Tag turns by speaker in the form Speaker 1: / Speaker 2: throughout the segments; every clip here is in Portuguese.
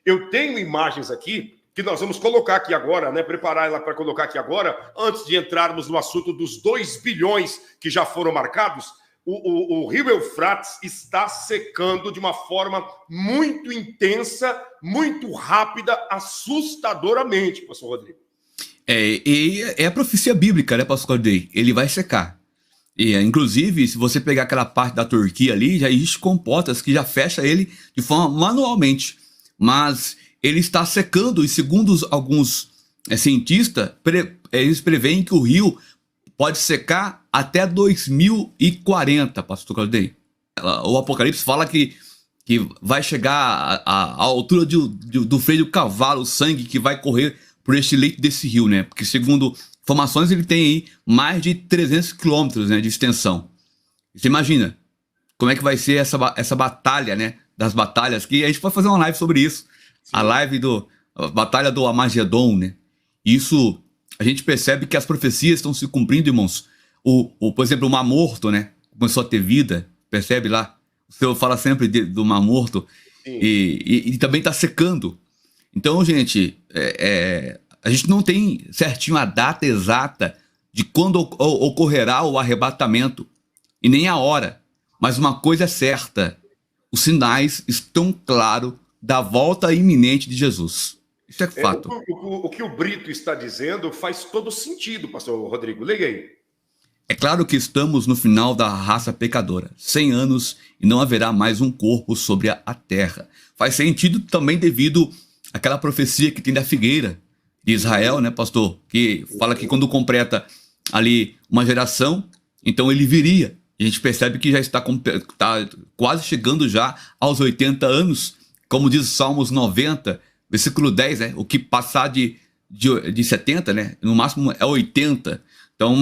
Speaker 1: Eu tenho imagens aqui que nós vamos colocar aqui agora, né? Preparar ela para colocar aqui agora, antes de entrarmos no assunto dos 2 bilhões que já foram marcados. O rio Eufrates está secando de uma forma muito intensa, muito rápida, assustadoramente, pastor Rodrigo.
Speaker 2: É a profecia bíblica, né, pastor Claudei? Ele vai secar. Inclusive, se você pegar aquela parte da Turquia ali, já existe comportas que já fecha ele de forma manualmente. Mas ele está secando, e segundo alguns cientistas, eles preveem que o rio pode secar até 2040, pastor Claudei. O Apocalipse fala que vai chegar à altura do freio do cavalo, o sangue que vai correr por este leito desse rio, né? Porque segundo informações ele tem aí mais de 300 quilômetros, né, de extensão. Você imagina como é que vai ser essa batalha, né? Das batalhas, que a gente pode fazer uma live sobre isso. Sim. A batalha do Armagedon, né? Isso, a gente percebe que as profecias estão se cumprindo, irmãos. Por exemplo, o Mar Morto, né? Começou a ter vida, percebe lá? O Senhor fala sempre do Mar Morto. E também está secando. Então, gente, a gente não tem certinho a data exata de quando ocorrerá o arrebatamento, e nem a hora. Mas uma coisa é certa: os sinais estão claros da volta iminente de Jesus. Isso é fato.
Speaker 1: O que o Brito está dizendo faz todo sentido, pastor Rodrigo. Leia aí.
Speaker 2: É claro que estamos no final da raça pecadora. 100 anos e não haverá mais um corpo sobre a terra. Faz sentido também devido àquela profecia que tem da figueira de Israel, né, pastor? Que fala que quando completa ali uma geração, então ele viria. E a gente percebe que já está quase chegando já aos 80 anos, como diz Salmos 90, versículo 10, né? O que passar de 70, né? No máximo é 80. Então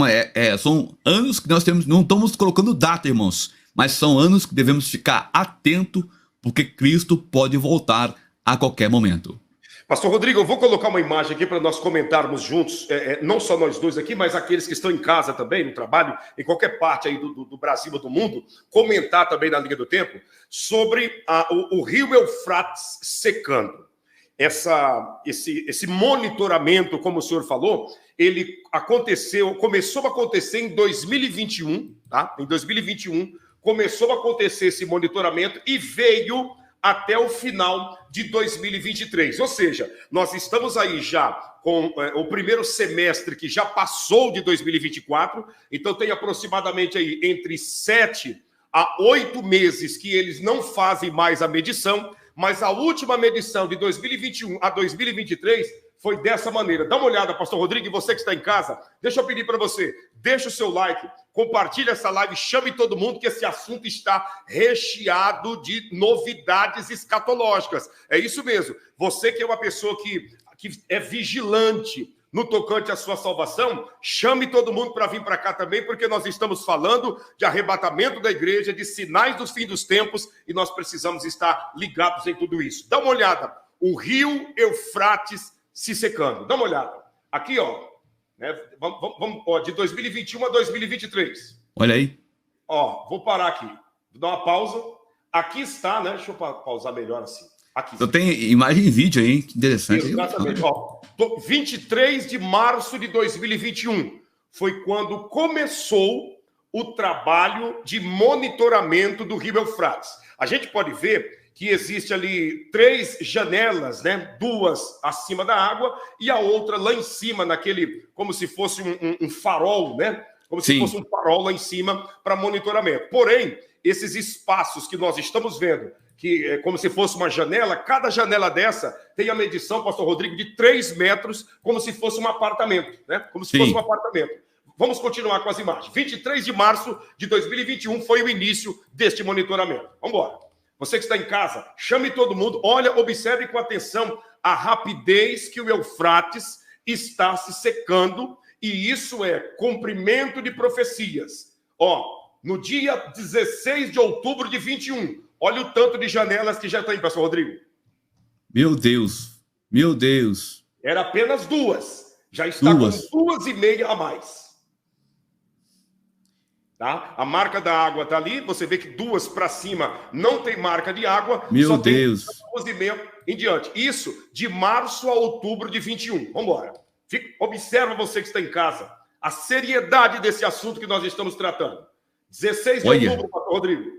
Speaker 2: são anos que nós temos, não estamos colocando data, irmãos, mas são anos que devemos ficar atento, porque Cristo pode voltar a qualquer momento.
Speaker 1: Pastor Rodrigo, eu vou colocar uma imagem aqui para nós comentarmos juntos, não só nós dois aqui, mas aqueles que estão em casa também, no trabalho, em qualquer parte aí do Brasil ou do mundo, comentar também na linha do tempo, sobre o rio Eufrates secando. Esse monitoramento, como o senhor falou, ele começou a acontecer em 2021, tá? Em 2021, começou a acontecer esse monitoramento e veio até o final de 2023. Ou seja, nós estamos aí já com o primeiro semestre que já passou de 2024, então tem aproximadamente aí entre 7 a 8 meses que eles não fazem mais a medição, mas a última medição de 2021 a 2023 foi dessa maneira. Dá uma olhada, pastor Rodrigo, e você que está em casa, deixa eu pedir para você, deixa o seu like, compartilha essa live, chame todo mundo, que esse assunto está recheado de novidades escatológicas. É isso mesmo. Você que é uma pessoa que é vigilante no tocante à sua salvação, chame todo mundo para vir para cá também, porque nós estamos falando de arrebatamento da igreja, de sinais dos fins dos tempos, e nós precisamos estar ligados em tudo isso. Dá uma olhada, o rio Eufrates se secando. Dá uma olhada. Aqui, ó, né? Vamos, de 2021 a 2023.
Speaker 2: Olha aí.
Speaker 1: Ó, vou parar aqui. Vou dar uma pausa. Aqui está, né? Deixa eu pausar melhor assim. Aqui.
Speaker 2: Eu tenho imagem e vídeo aí, que interessante.
Speaker 1: Exatamente. Ó, 23 de março de 2021 foi quando começou o trabalho de monitoramento do rio Eufrates. A gente pode ver que existe ali 3 janelas, né? 2 acima da água e a outra lá em cima, naquele, como se fosse um farol, né? Como se fosse um farol lá em cima para monitoramento. Porém, esses espaços que nós estamos vendo, que é como se fosse uma janela, cada janela dessa tem a medição, pastor Rodrigo, de 3 metros, como se fosse um apartamento, né? Como se fosse um apartamento. Vamos continuar com as imagens. 23 de março de 2021 foi o início deste monitoramento. Vamos embora. Você que está em casa, chame todo mundo. Olha, observe com atenção a rapidez que o Eufrates está se secando, e isso é cumprimento de profecias. Ó, no dia 16 de outubro de 21, olha o tanto de janelas que já tem, pastor Rodrigo.
Speaker 2: Meu Deus, meu Deus.
Speaker 1: Era apenas 2. Já está com 2,5 a mais. Tá? A marca da água está ali, você vê que duas para cima não tem marca de água,
Speaker 2: Meu
Speaker 1: só
Speaker 2: Deus.
Speaker 1: tem 12,5 em diante. Isso de março a outubro de 21. Vamos embora. Observa você que está em casa a seriedade desse assunto que nós estamos tratando. 16 de outubro, Rodrigo.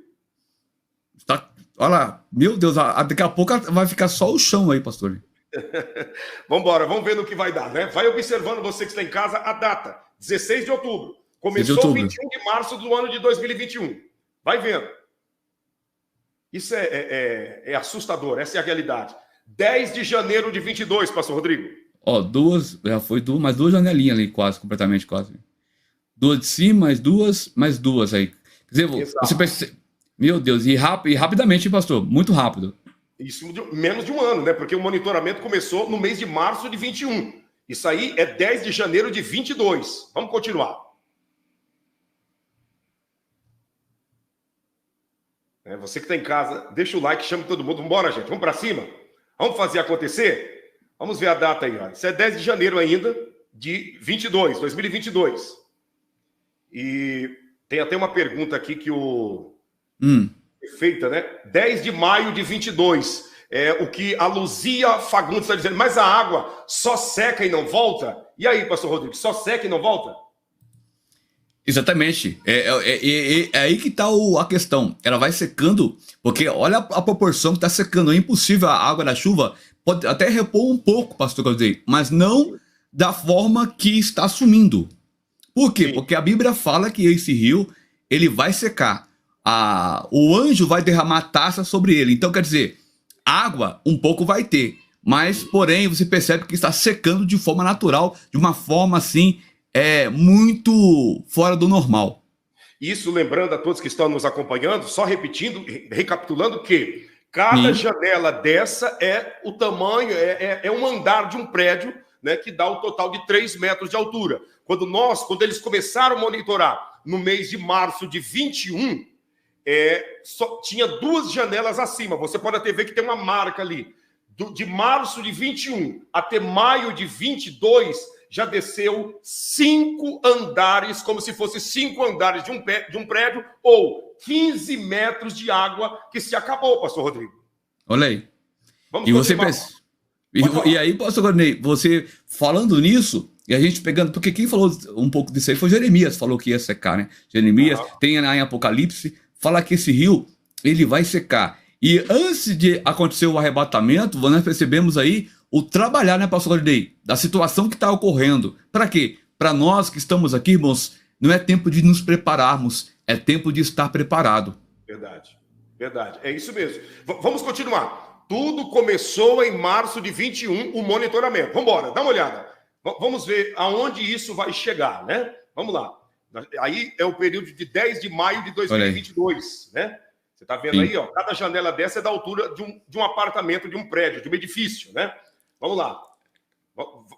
Speaker 2: Tá, olha lá, meu Deus, daqui a pouco vai ficar só o chão aí, pastor.
Speaker 1: Vamos embora, vamos ver no que vai dar, né? Vai observando você que está em casa a data, 16 de outubro. Começou 21 de março do ano de 2021. Vai vendo. Isso é assustador, essa é a realidade. 10 de janeiro de 22, pastor Rodrigo.
Speaker 2: Ó, já foi mais duas janelinhas ali, quase. Duas de cima, mais duas aí. Quer dizer, você percebe... Meu Deus, e rapidamente, pastor, muito rápido.
Speaker 1: Isso menos de um ano, né? Porque o monitoramento começou no mês de março de 21. Isso aí é 10 de janeiro de 22. Vamos continuar. Você que está em casa, deixa o like, chama todo mundo. Vamos embora, gente. Vamos para cima. Vamos fazer acontecer? Vamos ver a data aí. Ó. Isso é 10 de janeiro ainda de 2022. E tem até uma pergunta aqui que o... Feita, né? 10 de maio de 22. É o que a Luzia Fagundes está dizendo. Mas a água só seca e não volta? E aí, pastor Rodrigo, só seca e não volta?
Speaker 2: Exatamente. É aí que está a questão. Ela vai secando, porque olha a proporção que está secando. É impossível a água da chuva, pode até repor um pouco, pastor Claudinei, mas não da forma que está sumindo. Por quê? Sim. Porque a Bíblia fala que esse rio, ele vai secar. O anjo vai derramar taça sobre ele. Então, quer dizer, água um pouco vai ter, mas, porém, você percebe que está secando de forma natural, de uma forma assim, muito fora do normal.
Speaker 1: Isso, lembrando a todos que estão nos acompanhando, só repetindo, recapitulando que cada janela dessa é o tamanho, é um andar de um prédio, né, que dá o total de 3 metros de altura. Quando eles começaram a monitorar no mês de março de 21, só tinha 2 janelas acima. Você pode até ver que tem uma marca ali. De março de 21 até maio de 22, já desceu 5 andares, como se fosse 5 andares de um prédio, ou 15 metros de água que se acabou, pastor Rodrigo.
Speaker 2: Olha aí. Vamos continuar. E aí, pastor Rodrigo, você falando nisso, e a gente pegando, porque quem falou um pouco disso aí foi Jeremias, falou que ia secar, né? Jeremias, tem em Apocalipse, fala que esse rio, ele vai secar. E antes de acontecer o arrebatamento, nós percebemos aí o trabalhar, né, pastor Rodrigo, da situação que está ocorrendo. Para quê? Para nós que estamos aqui, irmãos, não é tempo de nos prepararmos, é tempo de estar preparado.
Speaker 1: Verdade. É isso mesmo. Vamos continuar. Tudo começou em março de 21, o monitoramento. Vamos embora, dá uma olhada. Vamos ver aonde isso vai chegar, né? Vamos lá. Aí é o período de 10 de maio de 2022, né? Você está vendo aí, ó, cada janela dessa é da altura de um apartamento, de um prédio, de um edifício, né? Vamos lá.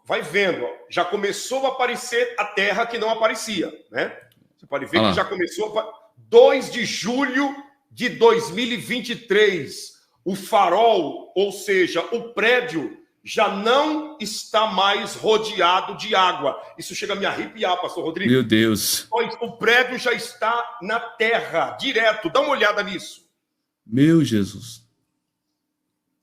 Speaker 1: Vai vendo, ó, já começou a aparecer a terra que não aparecia, né? Você pode ver que já começou... 2 de julho de 2023, o farol, ou seja, o prédio, já não está mais rodeado de água. Isso chega a me arrepiar, pastor Rodrigo.
Speaker 2: Meu Deus.
Speaker 1: O prédio já está na terra, direto. Dá uma olhada nisso.
Speaker 2: Meu Jesus.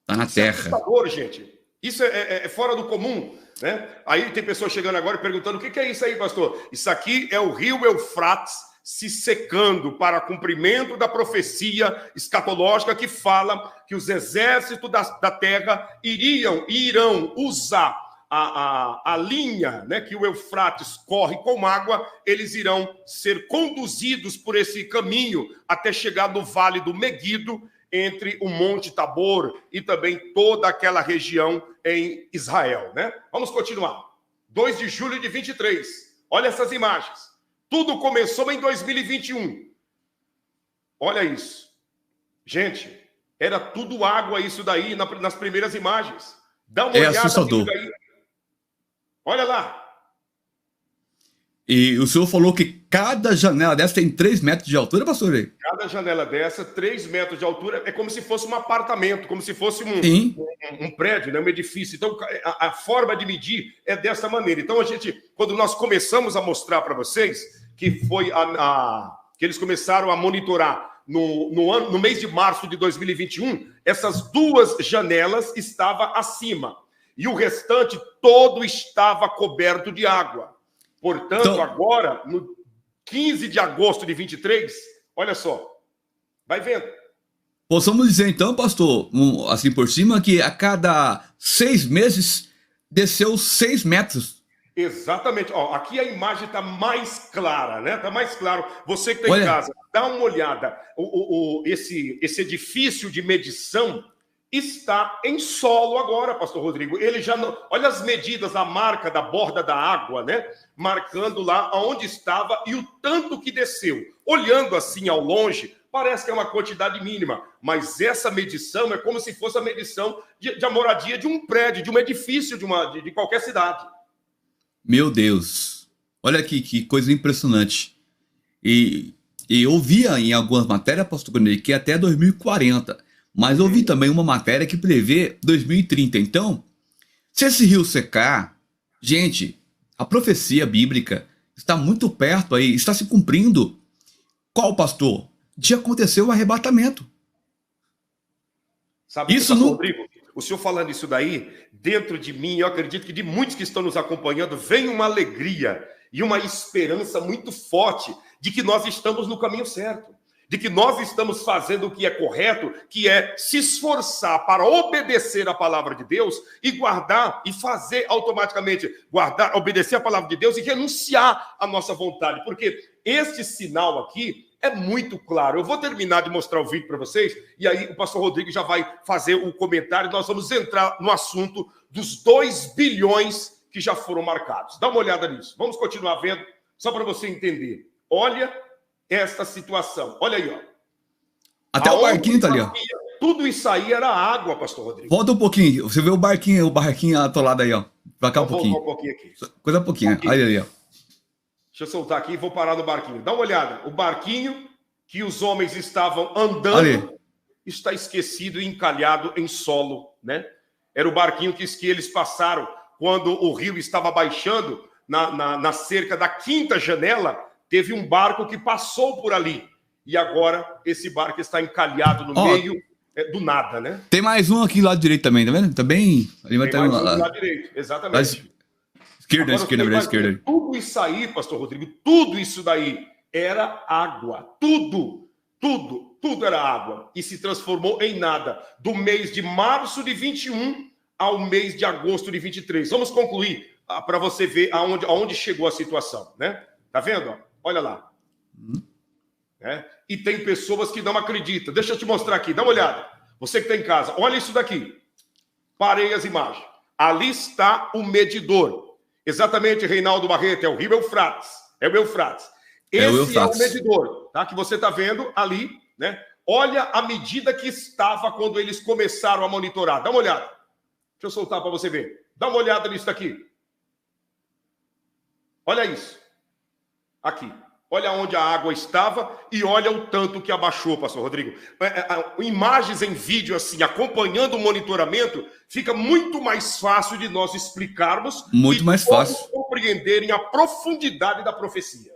Speaker 2: Está na terra.
Speaker 1: É assustador, gente. Isso é fora do comum, né? Aí tem pessoas chegando agora e perguntando: o que é isso aí, pastor? Isso aqui é o rio Eufrates se secando para cumprimento da profecia escatológica que fala que os exércitos da terra irão usar a linha, né, que o Eufrates corre com água. Eles irão ser conduzidos por esse caminho até chegar no Vale do Meguido, entre o Monte Tabor e também toda aquela região em Israel, né? Vamos continuar. 2 de julho de 23. Olha essas imagens. Tudo começou em 2021. Olha isso. Gente, era tudo água isso daí nas primeiras imagens. Dá uma olhada
Speaker 2: assustador.
Speaker 1: Nisso daí. Olha lá.
Speaker 2: E o senhor falou que cada janela dessa tem 3 metros de altura, pastor?
Speaker 1: Cada janela dessa, 3 metros de altura, é como se fosse um apartamento, como se fosse um prédio, né, um edifício. Então, a forma de medir é dessa maneira. Então, quando nós começamos a mostrar para vocês, que foi que eles começaram a monitorar no mês de março de 2021, essas 2 janelas estavam acima. E o restante todo estava coberto de água. Portanto,
Speaker 2: Então,
Speaker 1: agora, no 15 de agosto de 23, olha só, vai vendo.
Speaker 2: possamos dizer então, pastor, assim por cima, que a cada 6 meses desceu 6 metros.
Speaker 1: Exatamente. Ó, aqui a imagem está mais clara, né? Está mais claro. Você que está em
Speaker 2: Olha,
Speaker 1: casa, dá uma olhada. Esse edifício de medição está em solo agora, pastor Rodrigo. Ele já não... Olha as medidas, a marca da borda da água, né? Marcando lá onde estava e o tanto que desceu. Olhando assim ao longe, parece que é uma quantidade mínima, mas essa medição é como se fosse a medição de moradia de um prédio, de um edifício de qualquer cidade.
Speaker 2: meu Deus, olha aqui que coisa impressionante. E eu via em algumas matérias, pastor Cornélio, que até 2040, mas eu vi também uma matéria que prevê 2030. Então, se esse rio secar, gente, a profecia bíblica está muito perto aí, está se cumprindo. Qual, pastor? De acontecer o arrebatamento.
Speaker 1: Sabe,
Speaker 2: Isso
Speaker 1: pastor
Speaker 2: não...
Speaker 1: Rodrigo, o senhor falando isso daí, dentro de mim, eu acredito que de muitos que estão nos acompanhando, vem uma alegria e uma esperança muito forte de que nós estamos no caminho certo, de que nós estamos fazendo o que é correto, que é se esforçar para obedecer a palavra de Deus e guardar e fazer automaticamente, guardar, obedecer a palavra de Deus e renunciar à nossa vontade, porque este sinal aqui é muito claro. Eu vou terminar de mostrar o vídeo para vocês e aí o pastor Rodrigo já vai fazer o comentário. Nós vamos entrar no assunto dos 2 bilhões que já foram marcados. Dá uma olhada nisso. Vamos continuar vendo, só para você entender. Olha esta situação. Olha aí, ó.
Speaker 2: Até o barquinho tá ali, ó.
Speaker 1: Tudo isso aí era água, pastor Rodrigo.
Speaker 2: Volta um pouquinho. Você vê o barquinho atolado aí, ó. Pra cá um pouquinho.
Speaker 1: Vou voltar um pouquinho aqui.
Speaker 2: Coisa pouquinho. Olha aí, ó.
Speaker 1: Deixa eu soltar aqui e vou parar no barquinho. Dá uma olhada. O barquinho que os homens estavam andando
Speaker 2: Ali.
Speaker 1: está esquecido e encalhado em solo, né? Era o barquinho que eles passaram quando o rio estava baixando na cerca da 5ª janela. Teve um barco que passou por ali. E agora esse barco está encalhado no meio do nada, né?
Speaker 2: Tem mais um aqui do lado direito também, tá vendo? Também. Ali vai
Speaker 1: Tem
Speaker 2: ter
Speaker 1: mais um do lado direito, exatamente.
Speaker 2: Esquerda,
Speaker 1: Agora,
Speaker 2: esquerda, verdade, esquerda.
Speaker 1: tudo isso aí, pastor Rodrigo, tudo isso daí era água. Tudo era água. E se transformou em nada. Do mês de março de 21 ao mês de agosto de 23. Vamos concluir para você ver aonde chegou a situação, né? Tá vendo? Olha lá. E tem pessoas que não acreditam. Deixa eu te mostrar aqui, dá uma olhada. Você que está em casa, olha isso daqui. Parei as imagens. Ali está o medidor. Exatamente, Reinaldo Barreto, é o rio Eufrates. É o Eufrates. Esse é o medidor, tá? Que você está vendo ali, né? Olha a medida que estava quando eles começaram a monitorar. Dá uma olhada. Deixa eu soltar para você ver. Dá uma olhada nisso daqui. Olha isso. Aqui. Olha onde a água estava e olha o tanto que abaixou, pastor Rodrigo. Imagens em vídeo assim, acompanhando o monitoramento, fica muito mais fácil de nós explicarmos
Speaker 2: muito mais fácil
Speaker 1: compreenderem a profundidade da profecia.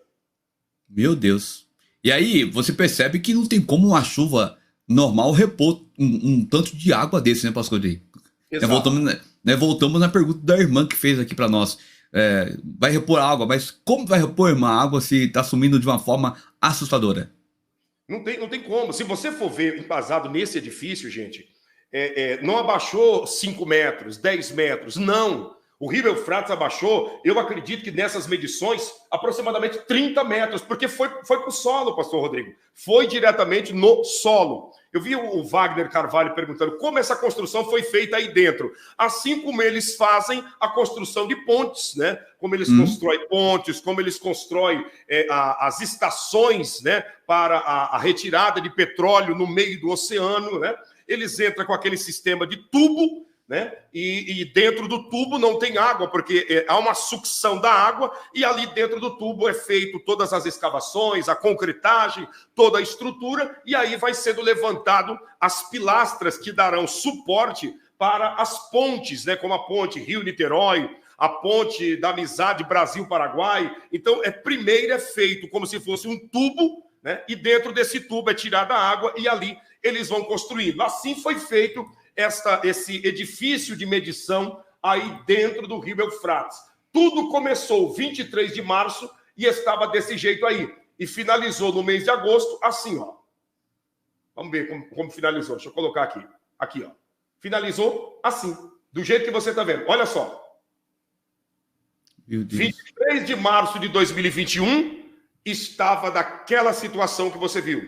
Speaker 2: Meu Deus. E aí você percebe que não tem como uma chuva normal repor um tanto de água desse, né, pastor Rodrigo? Voltamos na pergunta da irmã que fez aqui para nós. Vai repor água, mas como vai repor uma água se está sumindo de uma forma assustadora?
Speaker 1: Não tem como. Se você for ver embasado nesse edifício, gente, não abaixou 5 metros, 10 metros, não. O rio Eufrates abaixou, eu acredito que nessas medições, aproximadamente 30 metros, porque foi para o solo, pastor Rodrigo. Foi diretamente no solo. Eu vi o Wagner Carvalho perguntando como essa construção foi feita aí dentro. Assim como eles fazem a construção de pontes, né? Como eles constroem pontes, como eles constroem as estações, né? Para a retirada de petróleo no meio do oceano, né? Eles entram com aquele sistema de tubo, né? E dentro do tubo não tem água, porque há uma sucção da água e ali dentro do tubo é feito todas as escavações, a concretagem, toda a estrutura, e aí vai sendo levantado as pilastras que darão suporte para as pontes, né? Como a ponte Rio-Niterói, a ponte da amizade Brasil-Paraguai. Então, primeiro é feito como se fosse um tubo, né? E dentro desse tubo é tirada a água e ali eles vão construindo. Assim foi feito esse edifício de medição aí dentro do rio Eufrates. Tudo começou 23 de março e estava desse jeito aí. E finalizou no mês de agosto assim, ó. Vamos ver como finalizou. Deixa eu colocar aqui. Aqui, ó. Finalizou assim, do jeito que você está vendo. Olha só. 23 de março de 2021 estava daquela situação que você viu.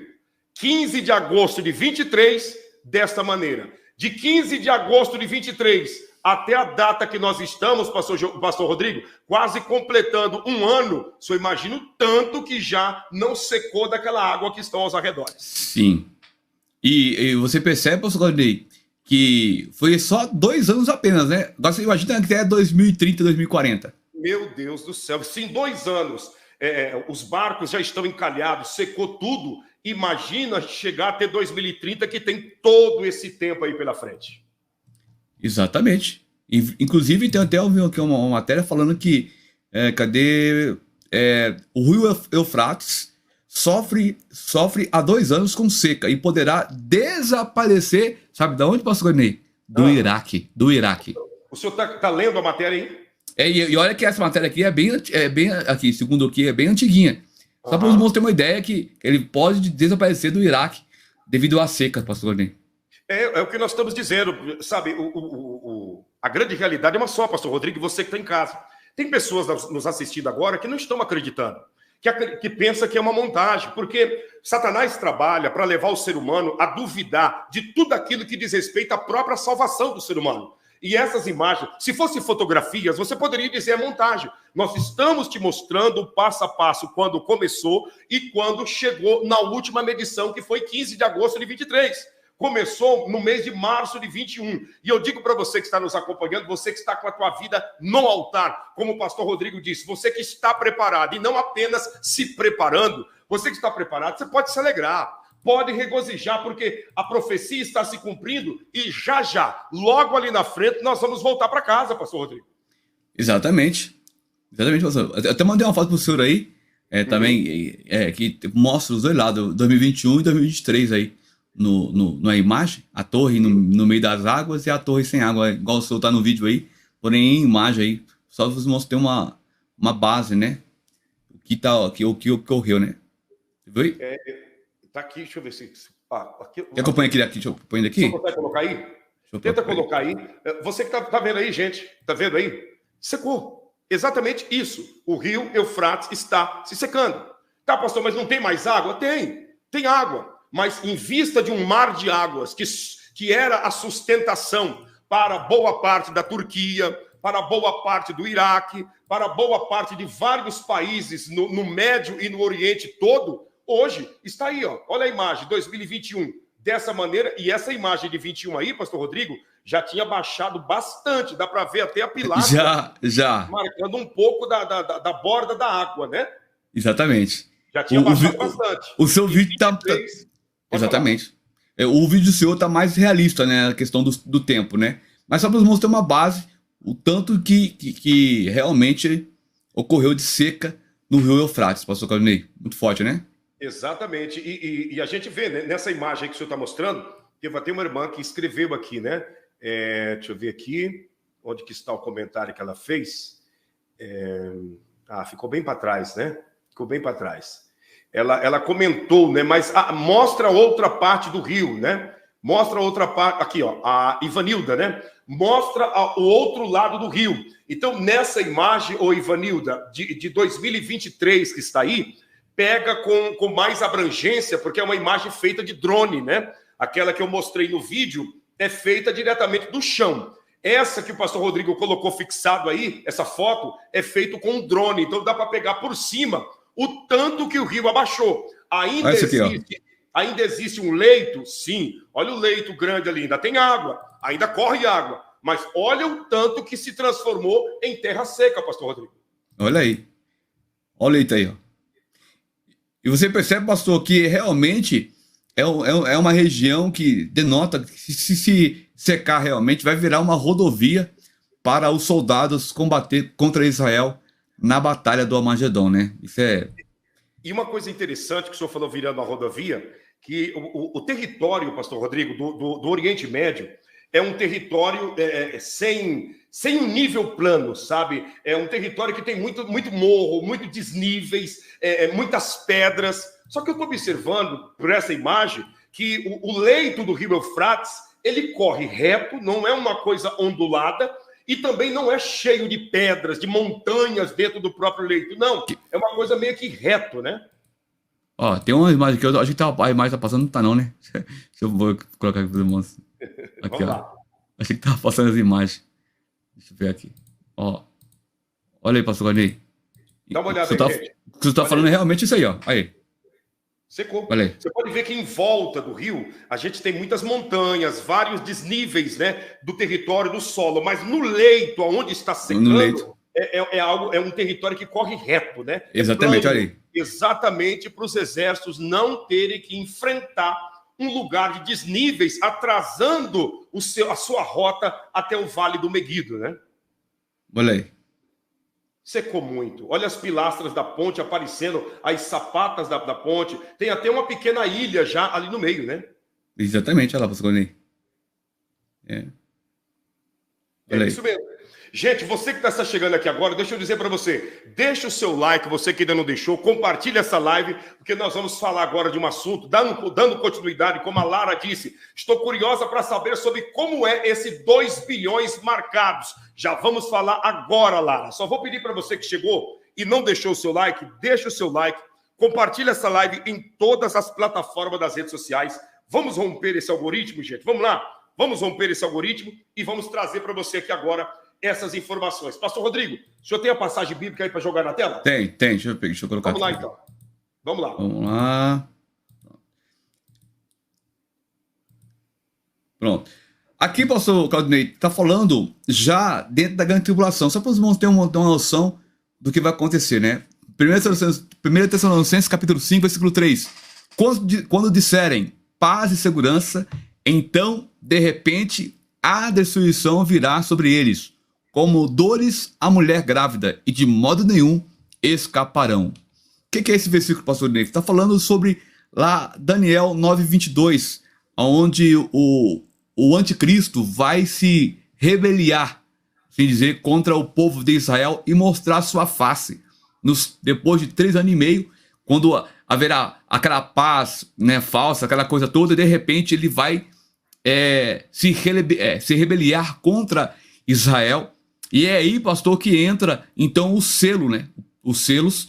Speaker 1: 15 de agosto de 23, desta maneira. De 15 de agosto de 23 até a data que nós estamos, pastor Rodrigo, quase completando um ano, o senhor imagina o tanto que já não secou daquela água que estão aos arredores.
Speaker 2: Sim. E você percebe, pastor Rodrigo, que foi só 2 anos apenas, né? Agora você imagina que até 2030, 2040.
Speaker 1: Meu Deus do céu, se em 2 anos os barcos já estão encalhados, secou tudo, imagina chegar até 2030, que tem todo esse tempo aí pela frente.
Speaker 2: Exatamente. Inclusive, tem até uma matéria falando que o rio Eufrates sofre há 2 anos com seca e poderá desaparecer, sabe de onde, pastor Ney? Do Iraque.
Speaker 1: O senhor tá lendo a matéria aí?
Speaker 2: E olha que essa matéria aqui é bem aqui, segundo aqui, é bem antiguinha. Só para os irmãos terem uma ideia que ele pode desaparecer do Iraque devido à seca, pastor Ney.
Speaker 1: É o que nós estamos dizendo, sabe? A grande realidade é uma só, pastor Rodrigo, você que está em casa. Tem pessoas nos assistindo agora que não estão acreditando, que pensa que é uma montagem, porque Satanás trabalha para levar o ser humano a duvidar de tudo aquilo que diz respeito à própria salvação do ser humano. E essas imagens, se fossem fotografias, você poderia dizer é montagem. Nós estamos te mostrando o passo a passo quando começou e quando chegou na última medição, que foi 15 de agosto de 23. Começou no mês de março de 21. E eu digo para você que está nos acompanhando, você que está com a tua vida no altar, como o pastor Rodrigo disse, você que está preparado e não apenas se preparando, você que está preparado, você pode se alegrar, pode regozijar, porque a profecia está se cumprindo e já, logo ali na frente, nós vamos voltar para casa, pastor Rodrigo.
Speaker 2: Exatamente, pastor. Eu até mandei uma foto para o senhor aí, também, que mostra os dois lados, 2021 e 2023 aí. Na imagem, a torre no meio das águas e a torre sem água, igual o senhor tá no vídeo aí, porém em imagem aí, só os irmãos terem uma base, né? O que ocorreu, né? Viu aí?
Speaker 1: Tá aqui, deixa eu ver se...
Speaker 2: Quer que eu ponha aqui? Deixa eu pôr aqui?
Speaker 1: Você consegue colocar aí? Tenta colocar aí. Você que tá vendo aí, gente, tá vendo aí? Secou. Exatamente isso. O rio Eufrates está se secando. Tá, pastor, mas não tem mais água? Tem água. Mas em vista de um mar de águas que era a sustentação para boa parte da Turquia, para boa parte do Iraque, para boa parte de vários países no Médio e no Oriente todo, hoje está aí, ó. Olha a imagem, 2021, dessa maneira, e essa imagem de 21 aí, pastor Rodrigo, já tinha baixado bastante, dá para ver até a pilastra.
Speaker 2: Já.
Speaker 1: Marcando um pouco da borda da água, né?
Speaker 2: Exatamente.
Speaker 1: Já tinha baixado bastante.
Speaker 2: O seu vídeo tá... Exatamente. O vídeo do senhor tá mais realista, né? A questão do tempo, né? Mas só para os irmãos terem uma base, o tanto que realmente ocorreu de seca no rio Eufrates, pastor Claudinei. Muito forte, né?
Speaker 1: Exatamente. E a gente vê, né, nessa imagem que o senhor está mostrando, que vai ter uma irmã que escreveu aqui, né? Deixa eu ver aqui. Onde que está o comentário que ela fez? Ficou bem para trás, né? Ficou bem para trás. Ela comentou, né? Mas mostra outra parte do rio, né? Mostra outra parte. Aqui, ó, a Ivanilda, né? Mostra o outro lado do rio. Então, nessa imagem, Ivanilda, de 2023 que está aí, pega com mais abrangência, porque é uma imagem feita de drone, né? Aquela que eu mostrei no vídeo é feita diretamente do chão. Essa que o pastor Rodrigo colocou fixado aí, essa foto, é feito com um drone. Então, dá para pegar por cima o tanto que o rio abaixou. Ainda existe um leito? Sim. Olha o leito grande ali, ainda tem água, ainda corre água. Mas olha o tanto que se transformou em terra seca, pastor Rodrigo.
Speaker 2: Olha aí. Olha o leito aí, ó. E você percebe, pastor, que realmente é uma região que denota que se secar realmente vai virar uma rodovia para os soldados combater contra Israel na Batalha do Armagedon, né? Isso é
Speaker 1: E uma coisa interessante que o senhor falou virando a rodovia, que o território, pastor Rodrigo, do Oriente Médio, é um território sem um nível plano, sabe? É um território que tem muito morro, muito desníveis, muitas pedras. Só que eu estou observando, por essa imagem, que o leito do rio Eufrates, ele corre reto, não é uma coisa ondulada, e também não é cheio de pedras, de montanhas dentro do próprio leito. Não, é uma coisa meio que reto, né?
Speaker 2: Ó, tem uma imagem que eu acho que a imagem tá passando, não tá não, né? Deixa eu vou colocar aqui para os irmãos. Aqui,
Speaker 1: Vamos
Speaker 2: ó.
Speaker 1: lá.
Speaker 2: Achei que tava passando as imagens. Deixa eu ver aqui. Ó. Olha aí, pastor Guarnei.
Speaker 1: Dá uma olhada
Speaker 2: aí,
Speaker 1: gente.
Speaker 2: O que você tá falando é realmente isso aí, ó. Aí.
Speaker 1: Secou.
Speaker 2: Olha aí.
Speaker 1: Você pode ver que em volta do rio a gente tem muitas montanhas, vários desníveis, né, do território, do solo, mas no leito, onde está secando, é um território que corre reto, né?
Speaker 2: Exatamente,
Speaker 1: plano,
Speaker 2: olha aí.
Speaker 1: Exatamente para os exércitos não terem que enfrentar um lugar de desníveis, atrasando a sua rota até o Vale do Meguido, né?
Speaker 2: Olha aí.
Speaker 1: Secou muito. Olha as pilastras da ponte aparecendo, as sapatas da ponte. Tem até uma pequena ilha já ali no meio, né?
Speaker 2: Exatamente, olha lá, pastor Guarnei.
Speaker 1: É isso mesmo. Gente, você que está chegando aqui agora, deixa eu dizer para você, deixa o seu like, você que ainda não deixou, compartilha essa live, porque nós vamos falar agora de um assunto, dando continuidade, como a Lara disse. Estou curiosa para saber sobre como é esse 2 bilhões marcados. Já vamos falar agora, Lara. Só vou pedir para você que chegou e não deixou o seu like, deixa o seu like, compartilha essa live em todas as plataformas das redes sociais. Vamos romper esse algoritmo, gente? Vamos lá? Vamos romper esse algoritmo e vamos trazer para você aqui agora essas informações. Pastor Rodrigo, o senhor tem a passagem bíblica aí para jogar na tela?
Speaker 2: Tem. Deixa eu colocar
Speaker 1: Vamos
Speaker 2: aqui.
Speaker 1: Lá, então. Vamos lá.
Speaker 2: Vamos lá. Pronto. Aqui, pastor Claudinei, está falando já dentro da grande tribulação. Só para os irmãos terem uma noção do que vai acontecer, né? 1 Tessalonicenses, capítulo 5, versículo 3. Quando disserem paz e segurança, então, de repente, a destruição virá sobre eles, como dores à mulher grávida, e de modo nenhum escaparão. O que é esse versículo, pastor Ney? Está falando sobre lá Daniel 9:22, onde o anticristo vai se rebeliar, assim dizer, contra o povo de Israel e mostrar sua face. Depois de 3 anos e meio, quando haverá aquela paz, né, falsa, aquela coisa toda, e de repente ele vai se rebeliar contra Israel. E é aí, pastor, que entra então o selo, né? Os selos,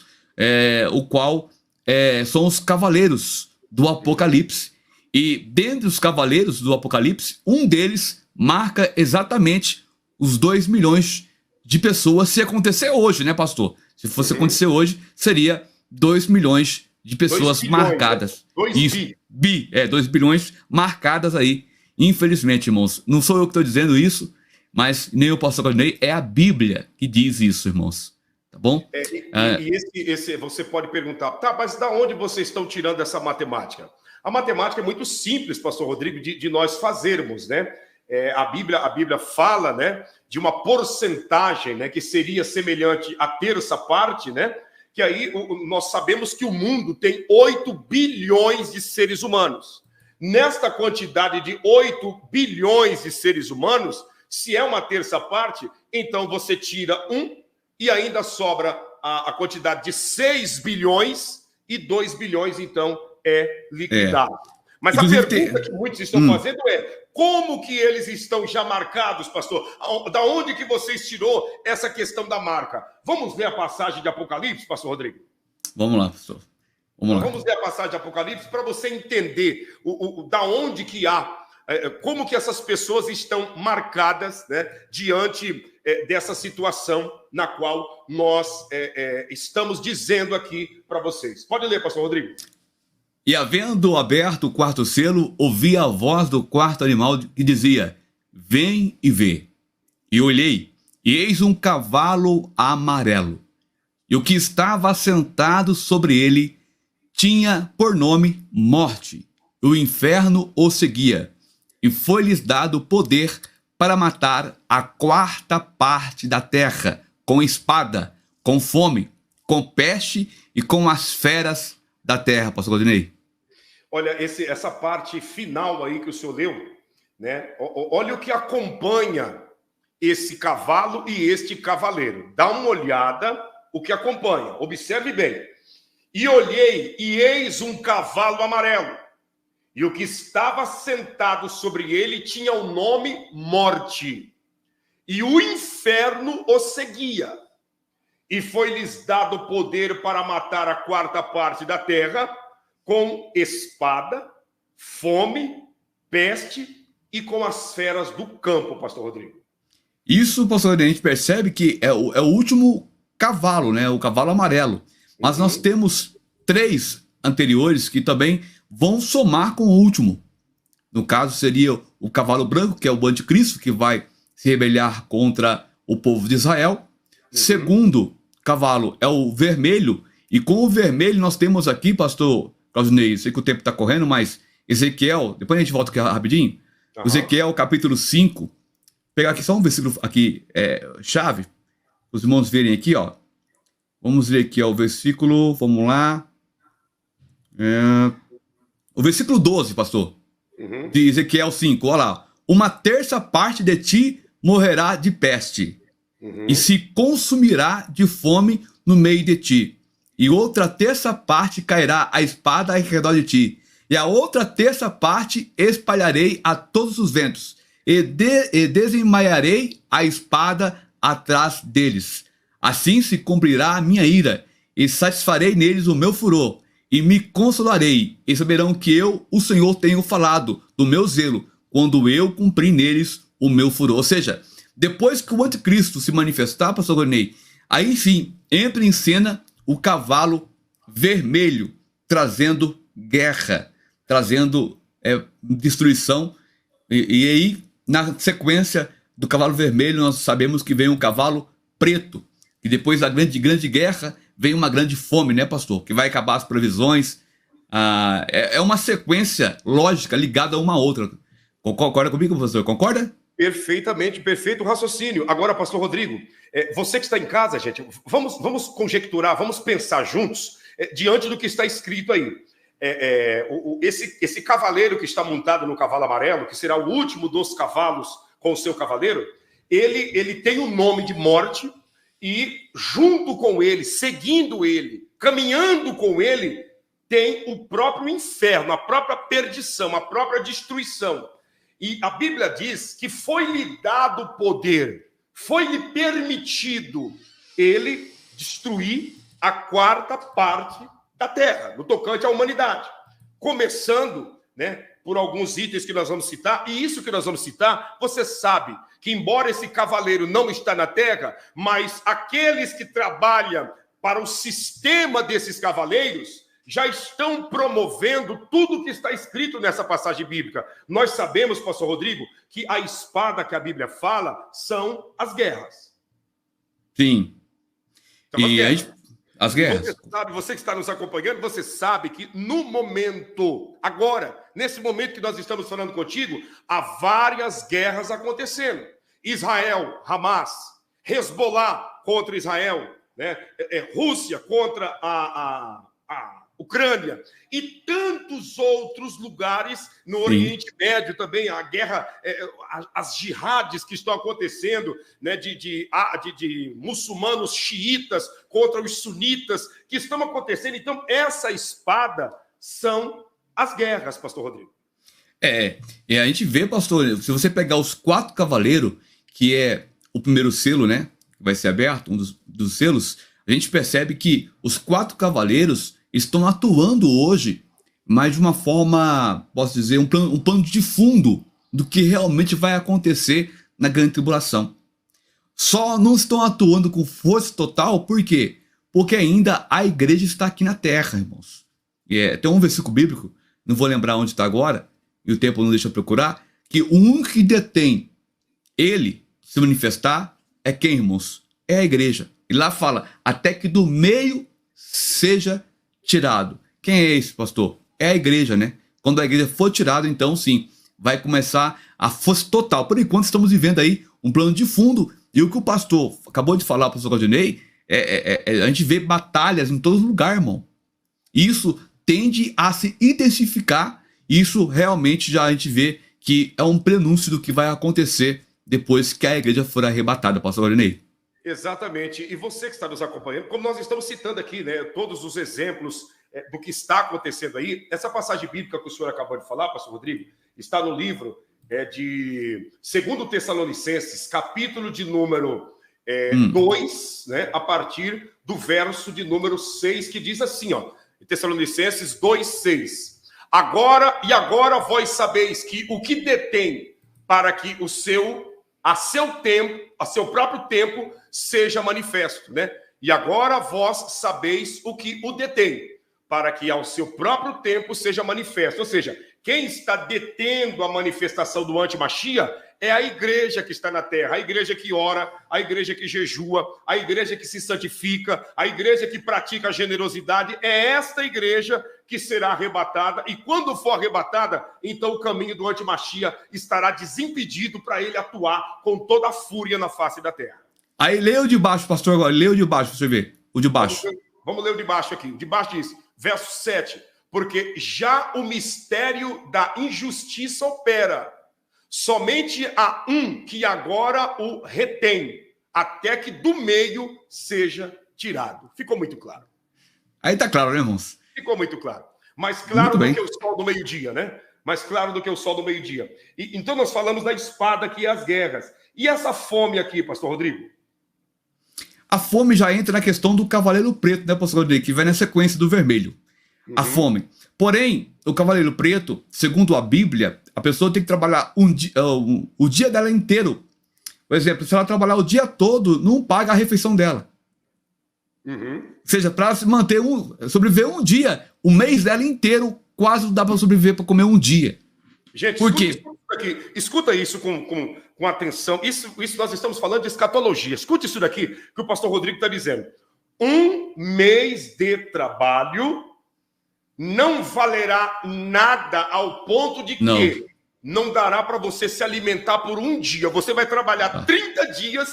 Speaker 2: o qual são os cavaleiros do Apocalipse. E dentre os cavaleiros do Apocalipse, um deles marca exatamente os 2 milhões de pessoas. Se acontecer hoje, né, pastor? Se fosse acontecer hoje, seria 2 milhões de pessoas marcadas.
Speaker 1: Né?
Speaker 2: 2 bilhões marcadas aí. Infelizmente, irmãos, não sou eu que estou dizendo isso, mas nem o pastor Claudinei, é a Bíblia que diz isso, irmãos. Tá bom?
Speaker 1: Esse você pode perguntar, tá, mas da onde vocês estão tirando essa matemática? A matemática é muito simples, pastor Rodrigo, de nós fazermos, né? A Bíblia fala, né, de uma porcentagem, né, que seria semelhante à terça parte, né? Que aí nós sabemos que o mundo tem 8 bilhões de seres humanos. Nesta quantidade de 8 bilhões de seres humanos, se é uma terça parte, então você tira 1 e ainda sobra a quantidade de 6 bilhões e 2 bilhões, então, é liquidado. Mas inclusive, a pergunta que muitos estão fazendo é: como que eles estão já marcados, pastor? Da onde que vocês tirou essa questão da marca? Vamos ver a passagem de Apocalipse, pastor Rodrigo?
Speaker 2: Vamos lá, pastor.
Speaker 1: Vamos ver a passagem de Apocalipse para você entender da onde que há, como que essas pessoas estão marcadas, né, diante dessa situação na qual nós estamos dizendo aqui para vocês. Pode ler, pastor Rodrigo.
Speaker 2: E havendo aberto o quarto selo, ouvi a voz do quarto animal que dizia: vem e vê. E olhei, e eis um cavalo amarelo. E o que estava sentado sobre ele tinha por nome Morte. O inferno o seguia, e foi-lhes dado poder para matar a 4ª parte da terra, com espada, com fome, com peste e com as feras da terra, pastor Claudinei.
Speaker 1: Olha, essa parte final aí que o senhor leu, né? Olha o que acompanha esse cavalo e este cavaleiro. Dá uma olhada o que acompanha. Observe bem. E olhei, e eis um cavalo amarelo. E o que estava sentado sobre ele tinha o nome Morte. E o inferno o seguia. E foi-lhes dado poder para matar a quarta parte da terra, com espada, fome, peste e com as feras do campo, pastor Rodrigo.
Speaker 2: Isso, pastor, a gente percebe que é o último cavalo, né? O cavalo amarelo. Mas nós temos 3 anteriores que também vão somar com o último. No caso, seria o cavalo branco, que é o anticristo, que vai se rebelar contra o povo de Israel. Segundo cavalo é o vermelho. E com o vermelho nós temos aqui, pastor Claudinei, sei que o tempo está correndo, mas Ezequiel, depois a gente volta aqui rapidinho. Ezequiel, capítulo 5. Pegar aqui só um versículo aqui, chave, os irmãos verem aqui, ó. Vamos ler aqui, ó, o versículo, vamos lá. O versículo 12, pastor, de Ezequiel 5, olha lá. Uma terça parte de ti morrerá de peste, e se consumirá de fome no meio de ti. E outra terça parte cairá a espada ao redor de ti. E a outra terça parte espalharei a todos os ventos. E desemaiarei a espada atrás deles. Assim se cumprirá a minha ira. E satisfarei neles o meu furor. E me consolarei. E saberão que eu, o Senhor, tenho falado do meu zelo, quando eu cumpri neles o meu furor. Ou seja, depois que o anticristo se manifestar, pastor Gornei, aí sim entra em cena o cavalo vermelho, trazendo guerra, trazendo destruição. E aí, na sequência do cavalo vermelho, nós sabemos que vem um cavalo preto. E depois da grande guerra, vem uma grande fome, né, pastor? Que vai acabar as previsões. É uma sequência lógica ligada a uma outra. Concorda comigo, pastor? Concorda?
Speaker 1: Perfeitamente, perfeito raciocínio. Agora, pastor Rodrigo, você que está em casa, gente, vamos conjecturar, vamos pensar juntos diante do que está escrito aí. Esse cavaleiro que está montado no cavalo amarelo, que será o último dos cavalos com o seu cavaleiro, ele tem o nome de Morte e junto com ele, seguindo ele, caminhando com ele, tem o próprio inferno, a própria perdição, a própria destruição. E a Bíblia diz que foi-lhe dado poder, foi-lhe permitido ele destruir a quarta parte da terra, no tocante à humanidade. Começando, né, por alguns itens que nós vamos citar, e isso que nós vamos citar, você sabe que embora esse cavaleiro não está na terra, mas aqueles que trabalham para o sistema desses cavaleiros já estão promovendo tudo que está escrito nessa passagem bíblica. Nós sabemos, pastor Rodrigo, que a espada que a Bíblia fala são as guerras.
Speaker 2: Sim. As guerras.
Speaker 1: Você que está nos acompanhando, você sabe que no momento, agora, nesse momento que nós estamos falando contigo, há várias guerras acontecendo. Israel, Hamas, Hezbollah contra Israel, né? Rússia contra a Ucrânia e tantos outros lugares no Oriente Médio também, a guerra, as jihadis que estão acontecendo, né, de muçulmanos xiitas contra os sunitas que estão acontecendo. Então, essa espada são as guerras, pastor Rodrigo.
Speaker 2: E a gente vê, pastor, se você pegar os 4 cavaleiros, que é o primeiro selo, né, que vai ser aberto, um dos selos, a gente percebe que os 4 cavaleiros estão atuando hoje, mas de uma forma, posso dizer, um plano de fundo do que realmente vai acontecer na grande tribulação. Só não estão atuando com força total, por quê? Porque ainda a igreja está aqui na terra, irmãos. Tem um versículo bíblico, não vou lembrar onde está agora, e o tempo não deixa eu procurar, que o único que detém ele se manifestar é quem, irmãos? É a igreja. E lá fala, até que do meio seja tirado. Quem é esse, pastor? É a igreja, né? Quando a igreja for tirada, então sim, vai começar a força total. Por enquanto estamos vivendo aí um plano de fundo, e o que o pastor acabou de falar, o pastor Claudinei, A gente vê batalhas em todo lugar, irmão. Isso tende a se intensificar. Isso realmente já a gente vê que é um prenúncio do que vai acontecer depois que a igreja for arrebatada, pastor Valdinei.
Speaker 1: Exatamente. E você que está nos acompanhando, como nós estamos citando aqui, né, todos os exemplos do que está acontecendo aí, essa passagem bíblica que o senhor acabou de falar, pastor Rodrigo, está no livro de 2 Tessalonicenses, capítulo de número 2, né, a partir do verso de número 6, que diz assim, ó, Tessalonicenses 2:6. Agora vós sabeis que o que detém para que a seu próprio tempo seja manifesto, né? E agora vós sabeis o que o detém, para que ao seu próprio tempo seja manifesto. Ou seja, quem está detendo a manifestação do anti-Machia é a igreja que está na terra, a igreja que ora, a igreja que jejua, a igreja que se santifica, a igreja que pratica a generosidade. É esta igreja que será arrebatada, e quando for arrebatada, então o caminho do anti-Machia estará desimpedido para ele atuar com toda a fúria na face da terra.
Speaker 2: Aí lê o de baixo, pastor, agora. Lê o de baixo pra você ver. O de baixo.
Speaker 1: Vamos ler o de baixo aqui. O de baixo diz, verso 7. Porque já o mistério da injustiça opera. Somente há um que agora o retém, até que do meio seja tirado. Ficou muito claro.
Speaker 2: Aí tá claro, né, irmãos?
Speaker 1: Ficou muito claro. Mais claro do que o sol do meio-dia, né? Mais claro do que o sol do meio-dia. Então nós falamos da espada aqui e as guerras. E essa fome aqui, pastor Rodrigo?
Speaker 2: A fome já entra na questão do cavaleiro preto, né, pastor Rodrigo? Que vai na sequência do vermelho. A fome. Porém, o cavaleiro preto, segundo a Bíblia, a pessoa tem que trabalhar o dia dela inteiro. Por exemplo, se ela trabalhar o dia todo, não paga a refeição dela. Ou seja, para se manter sobreviver um dia, o mês dela inteiro quase não dá para sobreviver para comer um dia.
Speaker 1: Gente, escuta isso com atenção. Isso nós estamos falando de escatologia. Escute isso daqui que o pastor Rodrigo está dizendo. Um mês de trabalho não valerá nada ao ponto de que não dará para você se alimentar por um dia. Você vai trabalhar 30 dias